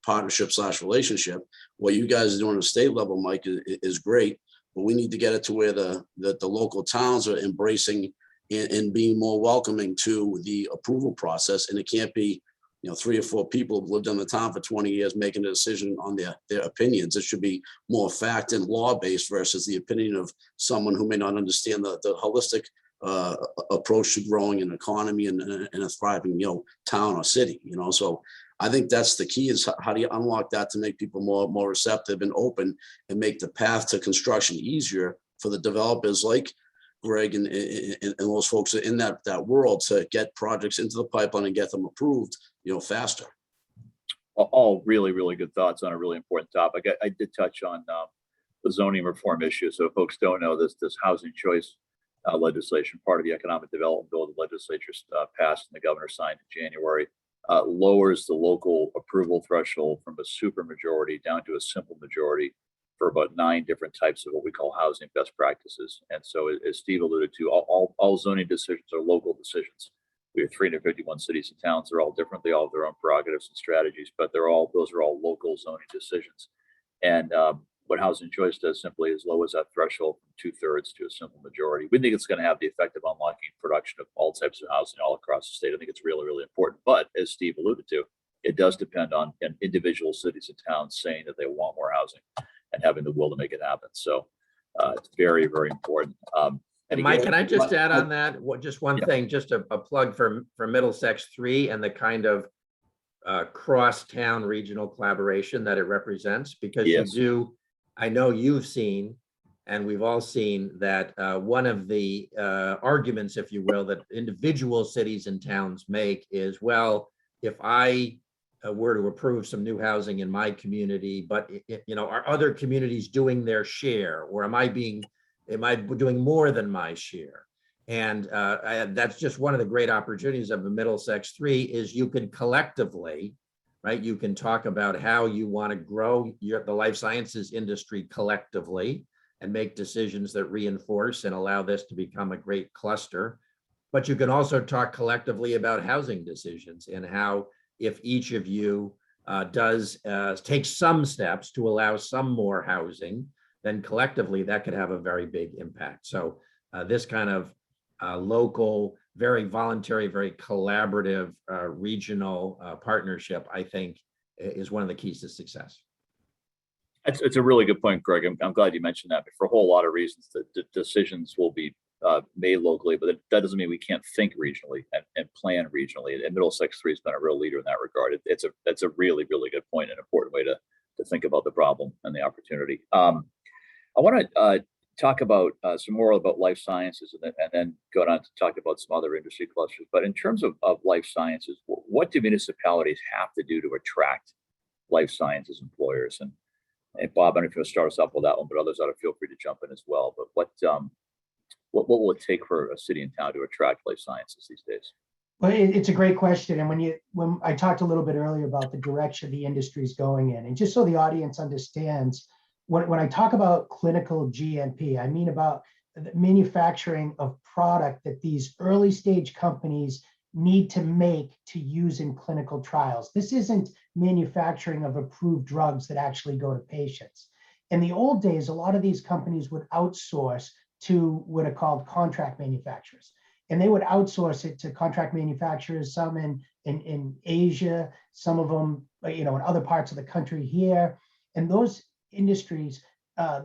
partnership / relationship. What you guys are doing at the state level, Mike, is great, but we need to get it to where the local towns are embracing and being more welcoming to the approval process. And it can't be, 3 or 4 people who've lived in the town for 20 years making a decision on their opinions. It should be more fact and law-based versus the opinion of someone who may not understand the holistic approach to growing an economy and a thriving, town or city, So I think that's the key, is how do you unlock that to make people more receptive and open and make the path to construction easier for the developers like Greg and those folks in that world to get projects into the pipeline and get them approved, faster. All really, really good thoughts on a really important topic. I did touch on the zoning reform issue. So if folks don't know, this housing choice legislation, part of the economic development bill the legislature passed and the governor signed in January, lowers the local approval threshold from a super majority down to a simple majority for about 9 different types of what we call housing best practices. And so, as Steve alluded to, all zoning decisions are local decisions. We have 351 cities and towns. They're all different. They all have their own prerogatives and strategies, but those are all local zoning decisions. And what Housing Choice does simply is lowers that threshold from 2/3 to a simple majority. We think it's going to have the effect of unlocking production of all types of housing all across the state. I think it's really, really important. But as Steve alluded to, it does depend on individual cities and towns saying that they want more housing and having the will to make it happen. So it's very, very important. And Mike, can I just add on that? Just one thing, just a plug for Middlesex 3 and the kind of cross-town regional collaboration that it represents, because you do, I know you've seen, and we've all seen that one of the arguments, if you will, that individual cities and towns make is, well, if I were to approve some new housing in my community, but are other communities doing their share, or am I doing more than my share? And that's just one of the great opportunities of the Middlesex 3 is you can collectively, right? You can talk about how you want to grow the life sciences industry collectively and make decisions that reinforce and allow this to become a great cluster. But you can also talk collectively about housing decisions and how, if each of you does take some steps to allow some more housing, then collectively that could have a very big impact. So this kind of local, very voluntary, very collaborative regional partnership, I think, is one of the keys to success. It's a really good point, Greg. I'm glad you mentioned that. But for a whole lot of reasons, the decisions will be made locally, but that doesn't mean we can't think regionally and plan regionally. And Middlesex 3 has been a real leader in that regard. That's a really, really good point, an important way to think about the problem and the opportunity. I want to talk about some more about life sciences and then go on to talk about some other industry clusters. But in terms of life sciences, what do municipalities have to do to attract life sciences employers? And Bob, I don't know if you'll start us off with that one, but others ought to feel free to jump in as well. But what will it take for a city and town to attract life sciences these days? Well, it's a great question. And when I talked a little bit earlier about the direction the industry is going in, and just so the audience understands, when I talk about clinical GMP, I mean about the manufacturing of product that these early stage companies need to make to use in clinical trials. This isn't manufacturing of approved drugs that actually go to patients. In the old days, a lot of these companies would outsource to what are called contract manufacturers. And they would outsource it to contract manufacturers, some in Asia, some of them, in other parts of the country here. And those industries,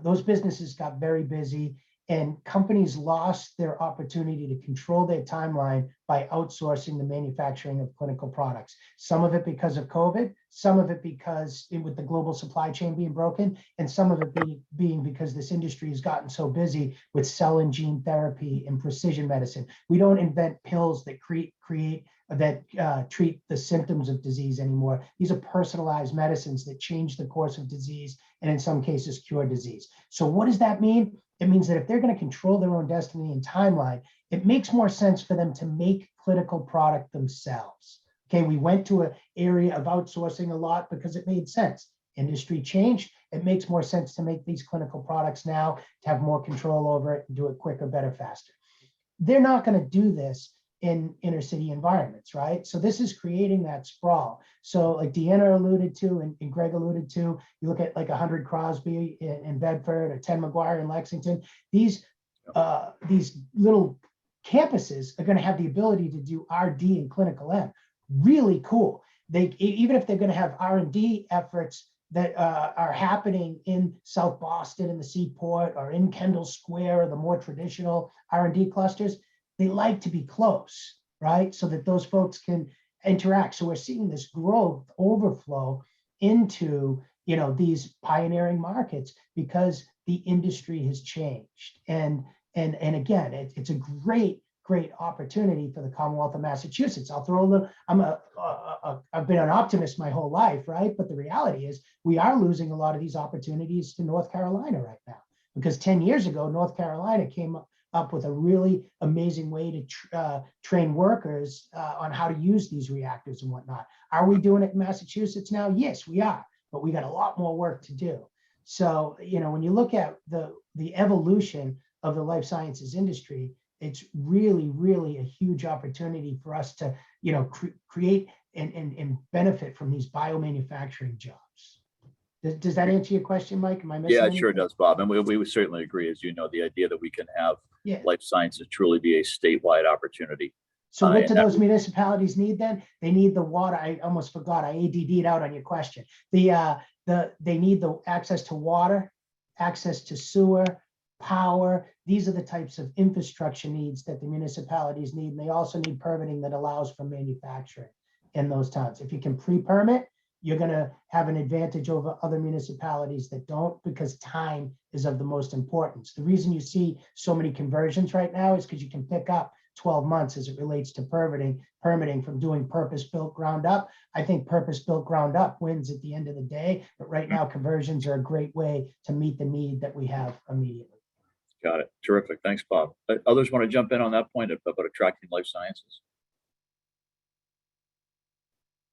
those businesses got very busy, and companies lost their opportunity to control their timeline by outsourcing the manufacturing of clinical products. Some of it because of COVID, some of it because with the global supply chain being broken, and some of it being because this industry has gotten so busy with cell and gene therapy and precision medicine. We don't invent pills that treat the symptoms of disease anymore. These are personalized medicines that change the course of disease and in some cases cure disease. So what does that mean? It means that if they're going to control their own destiny and timeline, it makes more sense for them to make clinical product themselves. Okay, we went to an area of outsourcing a lot because it made sense. Industry changed. It makes more sense to make these clinical products now, to have more control over it and do it quicker, better, faster. They're not going to do this in inner city environments, right? So this is creating that sprawl. So like Deanna alluded to and Greg alluded to, you look at like 100 Crosby in Bedford or 10 McGuire in Lexington, these little campuses are going to have the ability to do RD and clinical M. Really cool. Even if they're going to have R&D efforts that are happening in South Boston in the Seaport or in Kendall Square or the more traditional R&D clusters, they like to be close, right? So that those folks can interact. So we're seeing this growth overflow into, these pioneering markets because the industry has changed. And again, it's a great opportunity for the Commonwealth of Massachusetts. I'll throw a little, I've been an optimist my whole life, right? But the reality is we are losing a lot of these opportunities to North Carolina right now, because 10 years ago, North Carolina came up with a really amazing way to train workers on how to use these reactors and whatnot. Are we doing it in Massachusetts now? Yes, we are, but we got a lot more work to do. So, when you look at the evolution of the life sciences industry, it's really, really a huge opportunity for us to, create and benefit from these biomanufacturing jobs. Does that answer your question, Mike? Am I missing Yeah, it sure anything? does, Bob. And we would certainly agree, as you know, the idea that we can have Yeah. life sciences truly be a statewide opportunity. So what do and that- those municipalities need then? They need the water. I almost forgot. I ADD'd out on your question. They need the access to water, access to sewer, power. These are the types of infrastructure needs that the municipalities need. And they also need permitting that allows for manufacturing in those towns. If you can pre-permit, you're going to have an advantage over other municipalities that don't, because time is of the most importance. The reason you see so many conversions right now is because you can pick up 12 months as it relates to permitting from doing purpose-built ground up. I think purpose-built ground up wins at the end of the day, but right now conversions are a great way to meet the need that we have immediately. Got it. Terrific. Thanks, Bob. Others want to jump in on that point about attracting life sciences?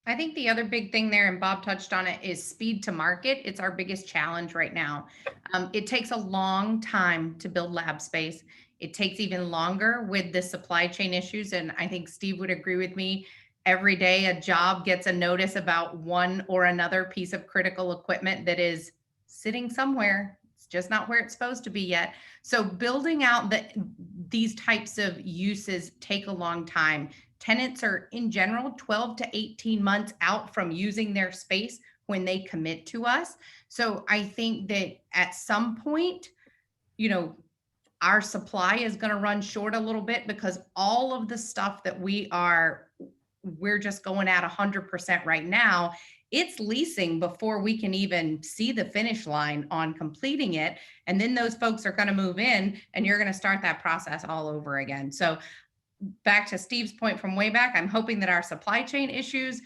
I think the other big thing there, and Bob touched on it, is speed to market. It's our biggest challenge right now. It takes a long time to build lab space. It takes even longer with the supply chain issues. And I think Steve would agree with me. Every day a job gets a notice about one or another piece of critical equipment that is sitting somewhere. It's just not where it's supposed to be yet. So building out these types of uses take a long time. Tenants are in general 12 to 18 months out from using their space when they commit to us. So I think that at some point, our supply is going to run short a little bit, because all of the stuff that we're just going at 100% right now, it's leasing before we can even see the finish line on completing it. And then those folks are going to move in and you're going to start that process all over again. So back to Steve's point from way back, I'm hoping that our supply chain issues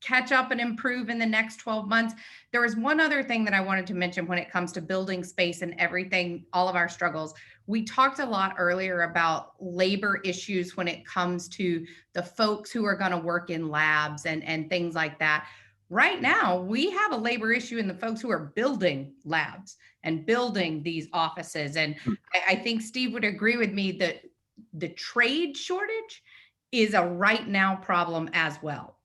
catch up and improve in the next 12 months. There was one other thing that I wanted to mention when it comes to building space and everything, all of our struggles. We talked a lot earlier about labor issues when it comes to the folks who are going to work in labs and things like that. Right now, we have a labor issue in the folks who are building labs and building these offices. And I think Steve would agree with me that the trade shortage is a right now problem as well.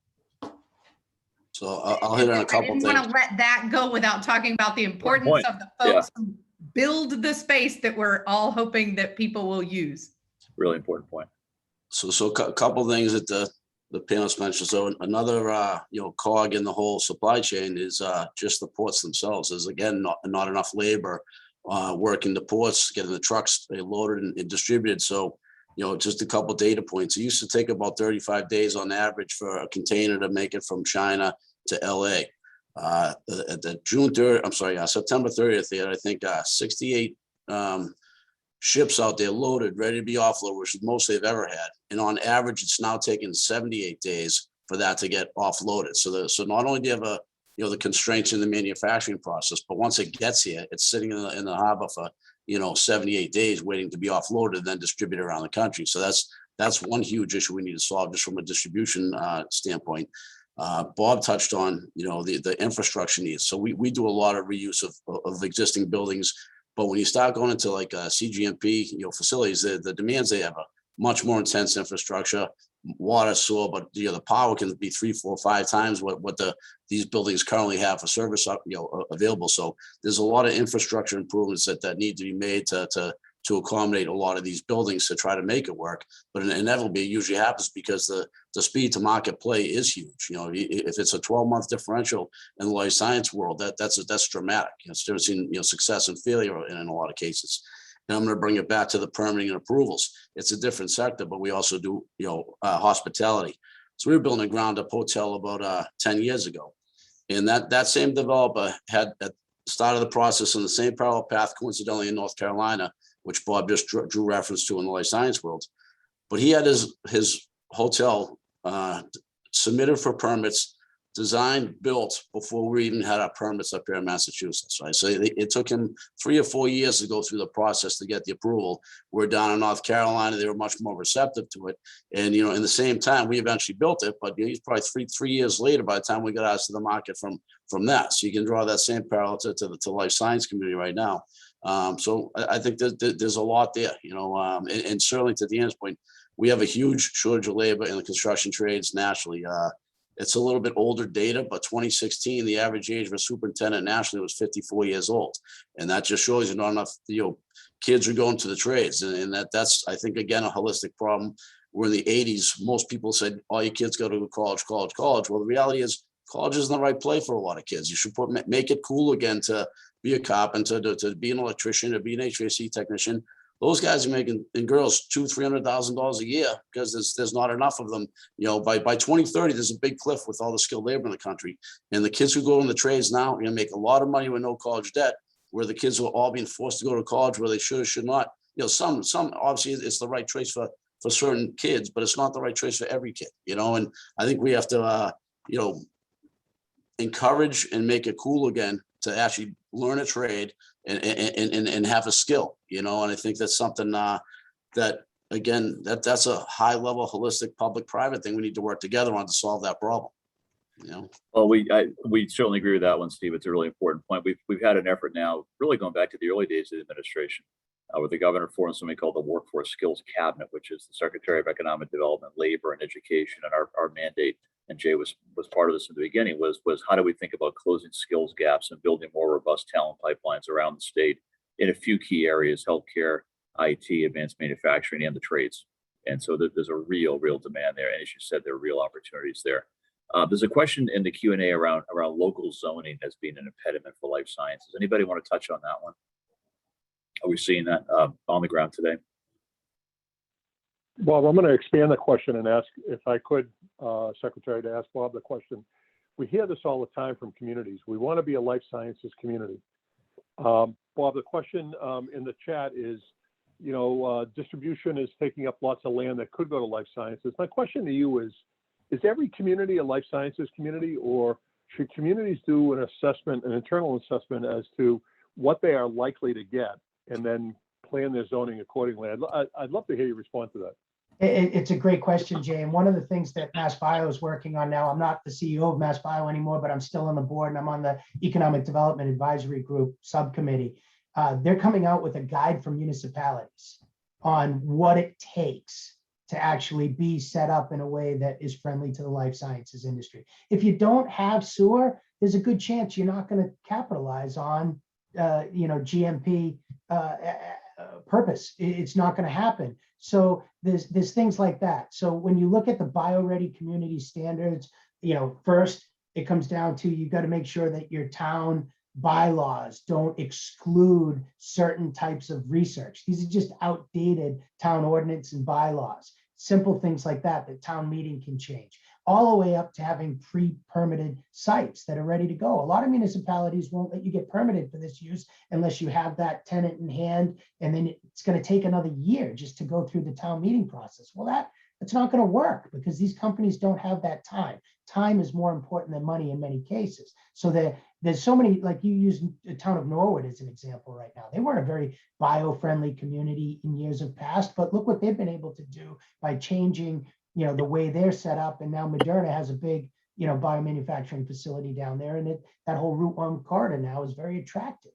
So I'll hit on a couple I didn't things. want to let that go without talking about the importance of the folks who build the space that we're all hoping that people will use. Really important point. So a couple things that the panelists mentioned. So another cog in the whole supply chain is just the ports themselves. There's again not enough labor working the ports, getting the trucks loaded and distributed. So just a couple data points. It used to take about 35 days on average for a container to make it from China to LA. At the September 30th, they had, I think, 68 ships out there loaded, ready to be offloaded, which is the most they've ever had. And on average, it's now taking 78 days for that to get offloaded. So not only do you have the constraints in the manufacturing process, but once it gets here, it's sitting in the harbor for 78 days waiting to be offloaded and then distributed around the country. So that's one huge issue we need to solve just from a distribution standpoint. Bob touched on the infrastructure needs. So we do a lot of reuse of existing buildings, but when you start going into like CGMP facilities, the demands, they have a much more intense infrastructure, water, sewer, but the power can be 3, 4, 5 times what these buildings currently have for service available. So there's a lot of infrastructure improvements that need to be made to accommodate a lot of these buildings to try to make it work. But inevitably, it usually happens because the speed to market play is huge. If it's a 12-month differential in the life science world, that's dramatic. It's never seen success and failure in a lot of cases. And I'm going to bring it back to the permitting and approvals. It's a different sector, but we also do hospitality. So we were building a ground-up hotel about 10 years ago, and that same developer had at the start of the process on the same parallel path, coincidentally in North Carolina, which Bob just drew reference to in the life science world. But he had his hotel submitted for permits designed, built before we even had our permits up here in Massachusetts, right? So it took him 3 or 4 years to go through the process to get the approval. We're down in North Carolina, they were much more receptive to it. And, you know, in the same time, we eventually built it, but he's probably three years later by the time we got out to the market from that. So you can draw that same parallel to the life science community right now. So I think there's a lot there, you know, and certainly to Deanna's point, we have a huge shortage of labor in the construction trades nationally. It's a little bit older data, but 2016, the average age of a superintendent nationally was 54 years old. And that just shows you not enough, you know, kids are going to the trades. And that's, I think, again, a holistic problem. Where in the 80s, most people said, all your kids go to college, college, college. Well, the reality is college isn't the right play for a lot of kids. You should make it cool again to be a carpenter, to be an electrician, to be an HVAC technician. Those guys are making, and girls, $200,000-$300,000 a year because there's not enough of them. You know, by 2030, there's a big cliff with all the skilled labor in the country. And the kids who go in the trades now are going to make a lot of money with no college debt, where the kids are all being forced to go to college where they should or should not. You know, some obviously it's the right choice for certain kids, but it's not the right choice for every kid, you know. And I think we have to, you know, encourage and make it cool again to actually learn a trade and have a skill, you know. And I think that's something that, again, that's a high level holistic public-private thing we need to work together on to solve that problem, you know. Well, we certainly agree with that one, Steve. It's a really important point. We've had an effort now, really going back to the early days of the administration, where the governor formed something called the Workforce Skills Cabinet, which is the Secretary of Economic Development, Labor, and Education. And our mandate, and Jay was part of this in the beginning, was how do we think about closing skills gaps and building more robust talent pipelines around the state in a few key areas: healthcare, IT, advanced manufacturing, and the trades. And so there's a real demand there. And as you said, there are real opportunities there. There's a question in the Q&A around local zoning as being an impediment for life sciences. Anybody want to touch on that one? Are we seeing that on the ground today? Bob, I'm going to expand the question and ask, if I could, Secretary, to ask Bob the question. We hear this all the time from communities. We want to be a life sciences community. Bob, the question in the chat is, you know, distribution is taking up lots of land that could go to life sciences. My question to you is every community a life sciences community, or should communities do an assessment, an internal assessment as to what they are likely to get and then plan their zoning accordingly? I'd love to hear you respond to that. It's a great question, Jay. And one of the things that MassBio is working on now, I'm not the CEO of MassBio anymore, but I'm still on the board and I'm on the Economic Development Advisory Group subcommittee. They're coming out with a guide for municipalities on what it takes to actually be set up in a way that is friendly to the life sciences industry. If you don't have sewer, there's a good chance you're not going to capitalize on you know, GMP purpose. It's not going to happen. So there's things like that. So when you look at the bio-ready community standards, you know, first it comes down to, you got to make sure that your town bylaws don't exclude certain types of research. These are just outdated town ordinance and bylaws. Simple things like that town meeting can change, all the way up to having pre-permitted sites that are ready to go. A lot of municipalities won't let you get permitted for this use unless you have that tenant in hand, and then it's going to take another year just to go through the town meeting process. Well, that's not going to work because these companies don't have that time. Time is more important than money in many cases. So there's so many, like you use the town of Norwood as an example right now. They weren't a very bio-friendly community in years of past, but look what they've been able to do by changing, you know, the way they're set up. And now Moderna has a big, you know, biomanufacturing facility down there. And that whole Route 1 corridor now is very attractive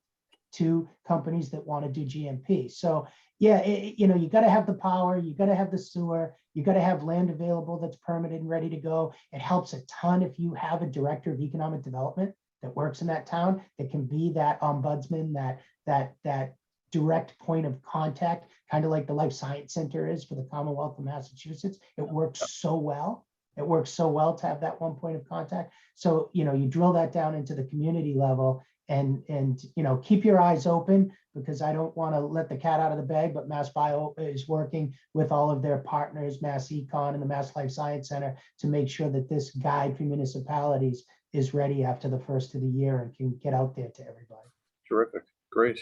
to companies that want to do GMP. So yeah, you know, you got to have the power, you got to have the sewer, you got to have land available that's permitted and ready to go. It helps a ton if you have a director of economic development that works in that town that can be that ombudsman, that direct point of contact, kind of like the Life Science Center is for the Commonwealth of Massachusetts. It works so well. It works so well to have that one point of contact. So, you know, you drill that down into the community level and you know, keep your eyes open, because I don't want to let the cat out of the bag, but MassBio is working with all of their partners, Mass Econ and the Mass Life Science Center, to make sure that this guide for municipalities is ready after the first of the year and can get out there to everybody. Terrific. Great.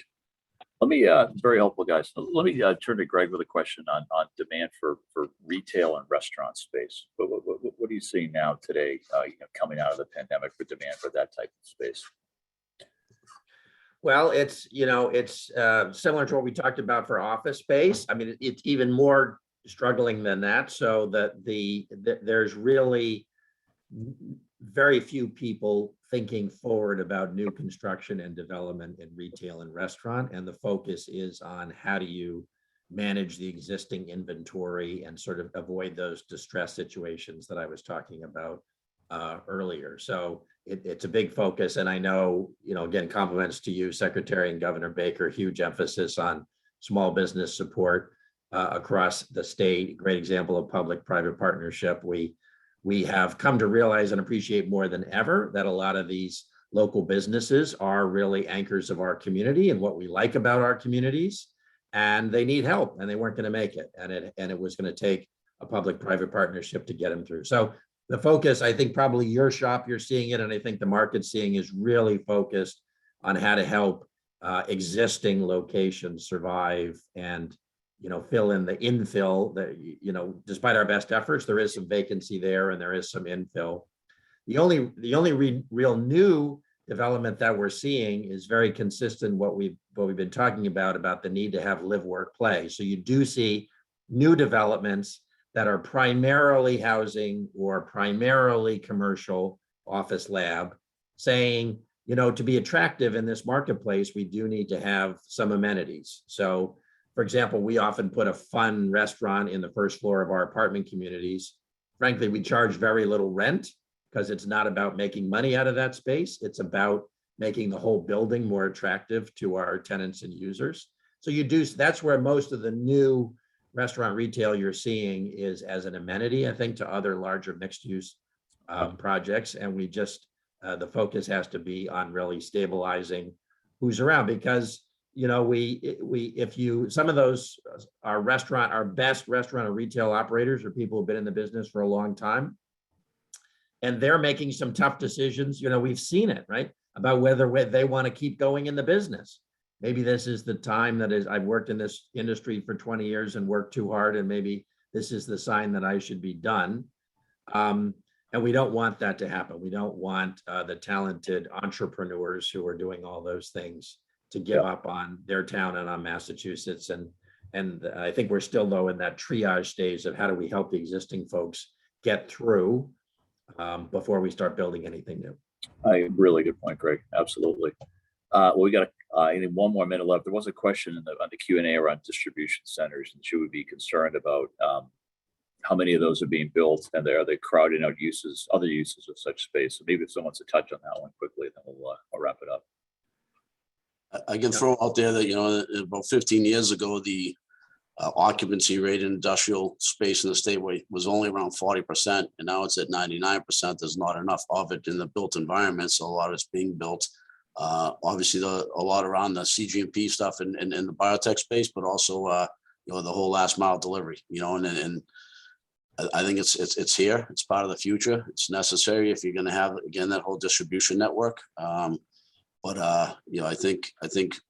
Let me, very helpful, guys. Let me turn to Greg with a question on demand for retail and restaurant space. What are you seeing now today, coming out of the pandemic for demand for that type of space? Well, it's similar to what we talked about for office space. I mean, it's even more struggling than that. So that there's really very few people thinking forward about new construction and development in retail and restaurant. And the focus is on how do you manage the existing inventory and sort of avoid those distress situations that I was talking about earlier. So it's a big focus. And I know, again, compliments to you, Secretary and Governor Baker, huge emphasis on small business support across the state. Great example of public-private partnership. We have come to realize and appreciate more than ever that a lot of these local businesses are really anchors of our community and what we like about our communities, and they need help and they weren't going to make it. And it was going to take a public-private partnership to get them through. So the focus, I think probably your shop, you're seeing it, and I think the market's seeing, is really focused on how to help existing locations survive and fill in the infill that, despite our best efforts, there is some vacancy there and there is some infill. The only real new development that we're seeing is very consistent what we've been talking about the need to have live, work, play. So you do see new developments that are primarily housing or primarily commercial office lab, saying, to be attractive in this marketplace, we do need to have some amenities. So for example, we often put a fun restaurant in the first floor of our apartment communities. Frankly, we charge very little rent because it's not about making money out of that space. It's about making the whole building more attractive to our tenants and users. So that's where most of the new restaurant retail you're seeing is as an amenity, I think, to other larger mixed use projects. And the focus has to be on really stabilizing who's around, because some of those our best restaurant or retail operators are people who've been in the business for a long time, and they're making some tough decisions. We've seen it, right, about whether they want to keep going in the business. Maybe this is the time I've worked in this industry for 20 years and worked too hard, and maybe this is the sign that I should be done. And we don't want that to happen. We don't want the talented entrepreneurs who are doing all those things to give up on their town and on Massachusetts. And I think we're still, though, in that triage stage of how do we help the existing folks get through before we start building anything new. Really good point, Greg. Absolutely. We got one more minute left. There was a question on the Q&A around distribution centers, and should we be concerned about how many of those are being built, and are they crowding out other uses of such space? So maybe if someone wants to touch on that one quickly, then we'll wrap it up. I can throw out there that, about 15 years ago, the occupancy rate in industrial space in the state was only around 40%, and now it's at 99%. There's not enough of it in the built environment, so a lot is being built. Obviously, a lot around the CGMP stuff and the biotech space, but also the whole last mile delivery. And I think it's here. It's part of the future. It's necessary if you're going to have, again, that whole distribution network. But I think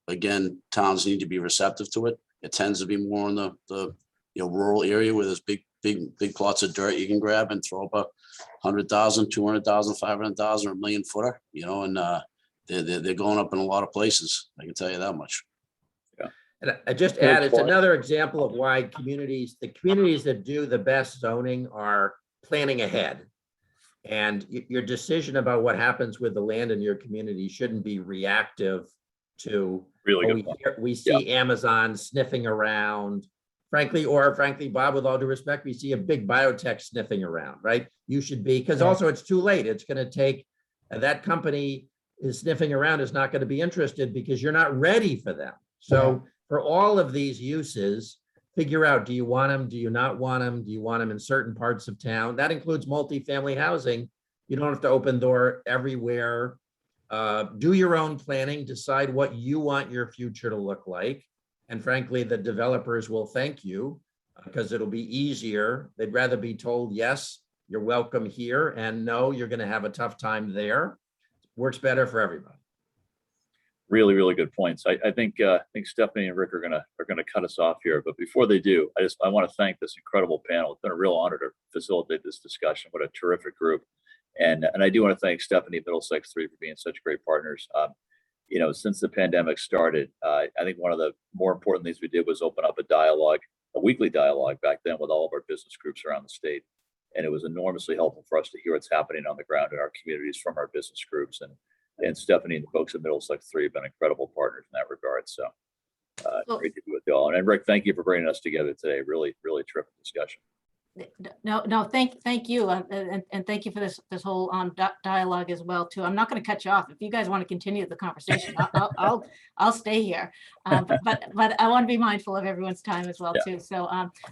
again, towns need to be receptive to it. It tends to be more in the rural area where there's big plots of dirt you can grab and throw up 100,000, 200,000, 500,000, or $1 million footer. And they're going up in a lot of places. I can tell you that much. Yeah. And I just add, it's another example of why the communities that do the best zoning are planning ahead. And your decision about what happens with the land in your community shouldn't be reactive to, we see Amazon sniffing around, frankly, Bob, with all due respect, we see a big biotech sniffing around, right? You should be, because also it's too late. It's going to take, that company is sniffing around is not going to be interested because you're not ready for them. So for all of these uses, figure out, do you want them? Do you not want them? Do you want them in certain parts of town? That includes multifamily housing. You don't have to open door everywhere. Do your own planning, decide what you want your future to look like. And frankly, the developers will thank you because it'll be easier. They'd rather be told, yes, you're welcome here, and no, you're going to have a tough time there. Works better for everybody. Really, really good points. I think Stephanie and Rick are gonna cut us off here. But before they do, I want to thank this incredible panel. It's been a real honor to facilitate this discussion. What a terrific group. And I do want to thank Stephanie, Middlesex 3 for being such great partners. Since the pandemic started, I think one of the more important things we did was open up a weekly dialogue back then with all of our business groups around the state. And it was enormously helpful for us to hear what's happening on the ground in our communities from our business groups. And Stephanie and the folks at Middlesex 3 have been incredible partners in that regard. So great to be with you all. And Rick, thank you for bringing us together today. Really, really terrific discussion. No, thank you. And thank you for this whole dialogue as well too. I'm not going to cut you off. If you guys want to continue the conversation, I'll stay here. But I want to be mindful of everyone's time as well too. So,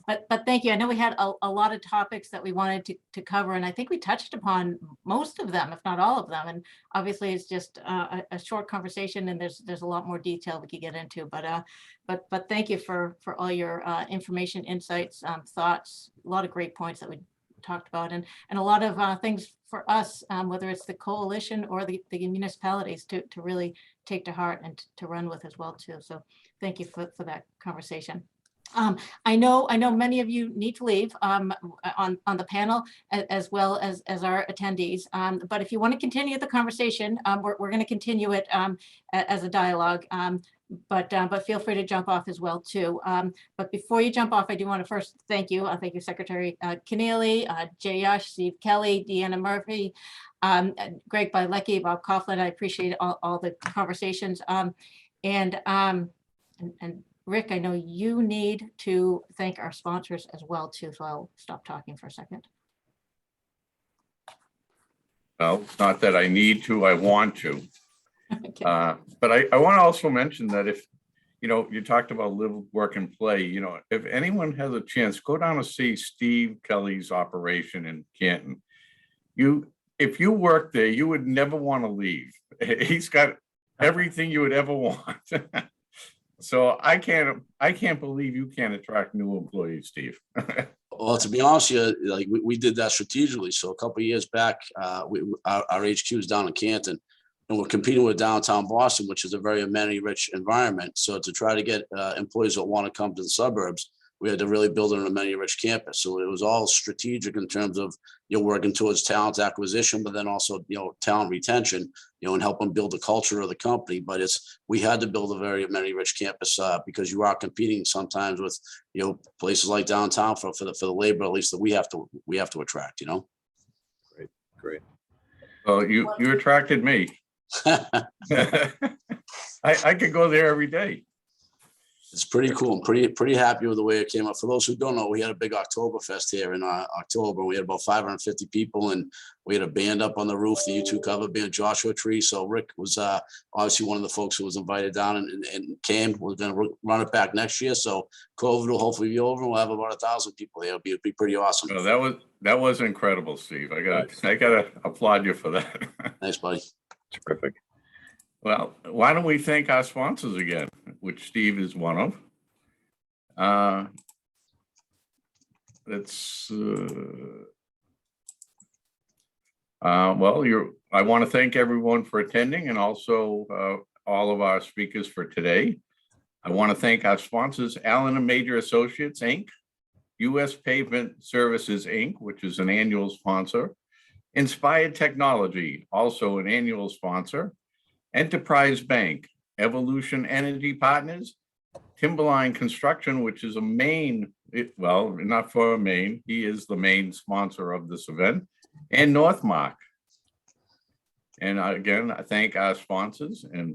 but thank you. I know we had a lot of topics that we wanted to cover, and I think we touched upon most of them, if not all of them. And obviously it's just a short conversation, and there's a lot more detail we could get into, but thank you for all your information, insights, thoughts, a lot of great points that we talked about, and a lot of things for us, whether it's the coalition or the municipalities to really take to heart and to run with as well too. So thank you for that conversation. I know many of you need to leave on the panel as well as our attendees. But if you want to continue the conversation, we're going to continue it as a dialogue. But feel free to jump off as well too. But before you jump off, I do want to first thank you. Thank you, Secretary Keneally, Jay Yash, Steve Kelly, Deanna Murphy, Greg Bielecki, Bob Coughlin. I appreciate all the conversations. And Rick, I know you need to thank our sponsors as well too, so I'll stop talking for a second. Well, it's not that I need to, I want to. Okay. But I want to also mention that if, you talked about live, work, and play, if anyone has a chance, go down and see Steve Kelly's operation in Canton. If you work there, you would never want to leave. He's got everything you would ever want. So I can't believe you can't attract new employees, Steve. Well, to be honest with you, like we did that strategically. So a couple of years back, our HQ is down in Canton, and we're competing with downtown Boston, which is a very amenity-rich environment. So to try to get employees that want to come to the suburbs, we had to really build an amenity-rich campus. So it was all strategic in terms of working towards talent acquisition, but then also talent retention, and help them build the culture of the company. But we had to build a very amenity-rich campus because you are competing sometimes with places like downtown for the labor, at least that we have to attract. Great. Well, you attracted me. I could go there every day. It's pretty cool. I'm pretty happy with the way it came out. For those who don't know, we had a big Oktoberfest here in October. We had about 550 people, and we had a band up on the roof, the U2 cover band, Joshua Tree. So Rick was obviously one of the folks who was invited down and came. We're going to run it back next year. So COVID will hopefully be over, and we'll have about 1,000 people there. It'll be pretty awesome. Oh, that was incredible, Steve. I gotta applaud you for that. Thanks, buddy. Terrific. Well, why don't we thank our sponsors again, which Steve is one of. I want to thank everyone for attending, and also all of our speakers for today. I want to thank our sponsors, Allen and Major Associates, Inc., U.S. Pavement Services, Inc., which is an annual sponsor, Inspired Technology, also an annual sponsor, Enterprise Bank, Evolution Energy Partners, Timberline Construction, which is not for Maine, he is the main sponsor of this event, and Northmark. And again, I thank our sponsors, and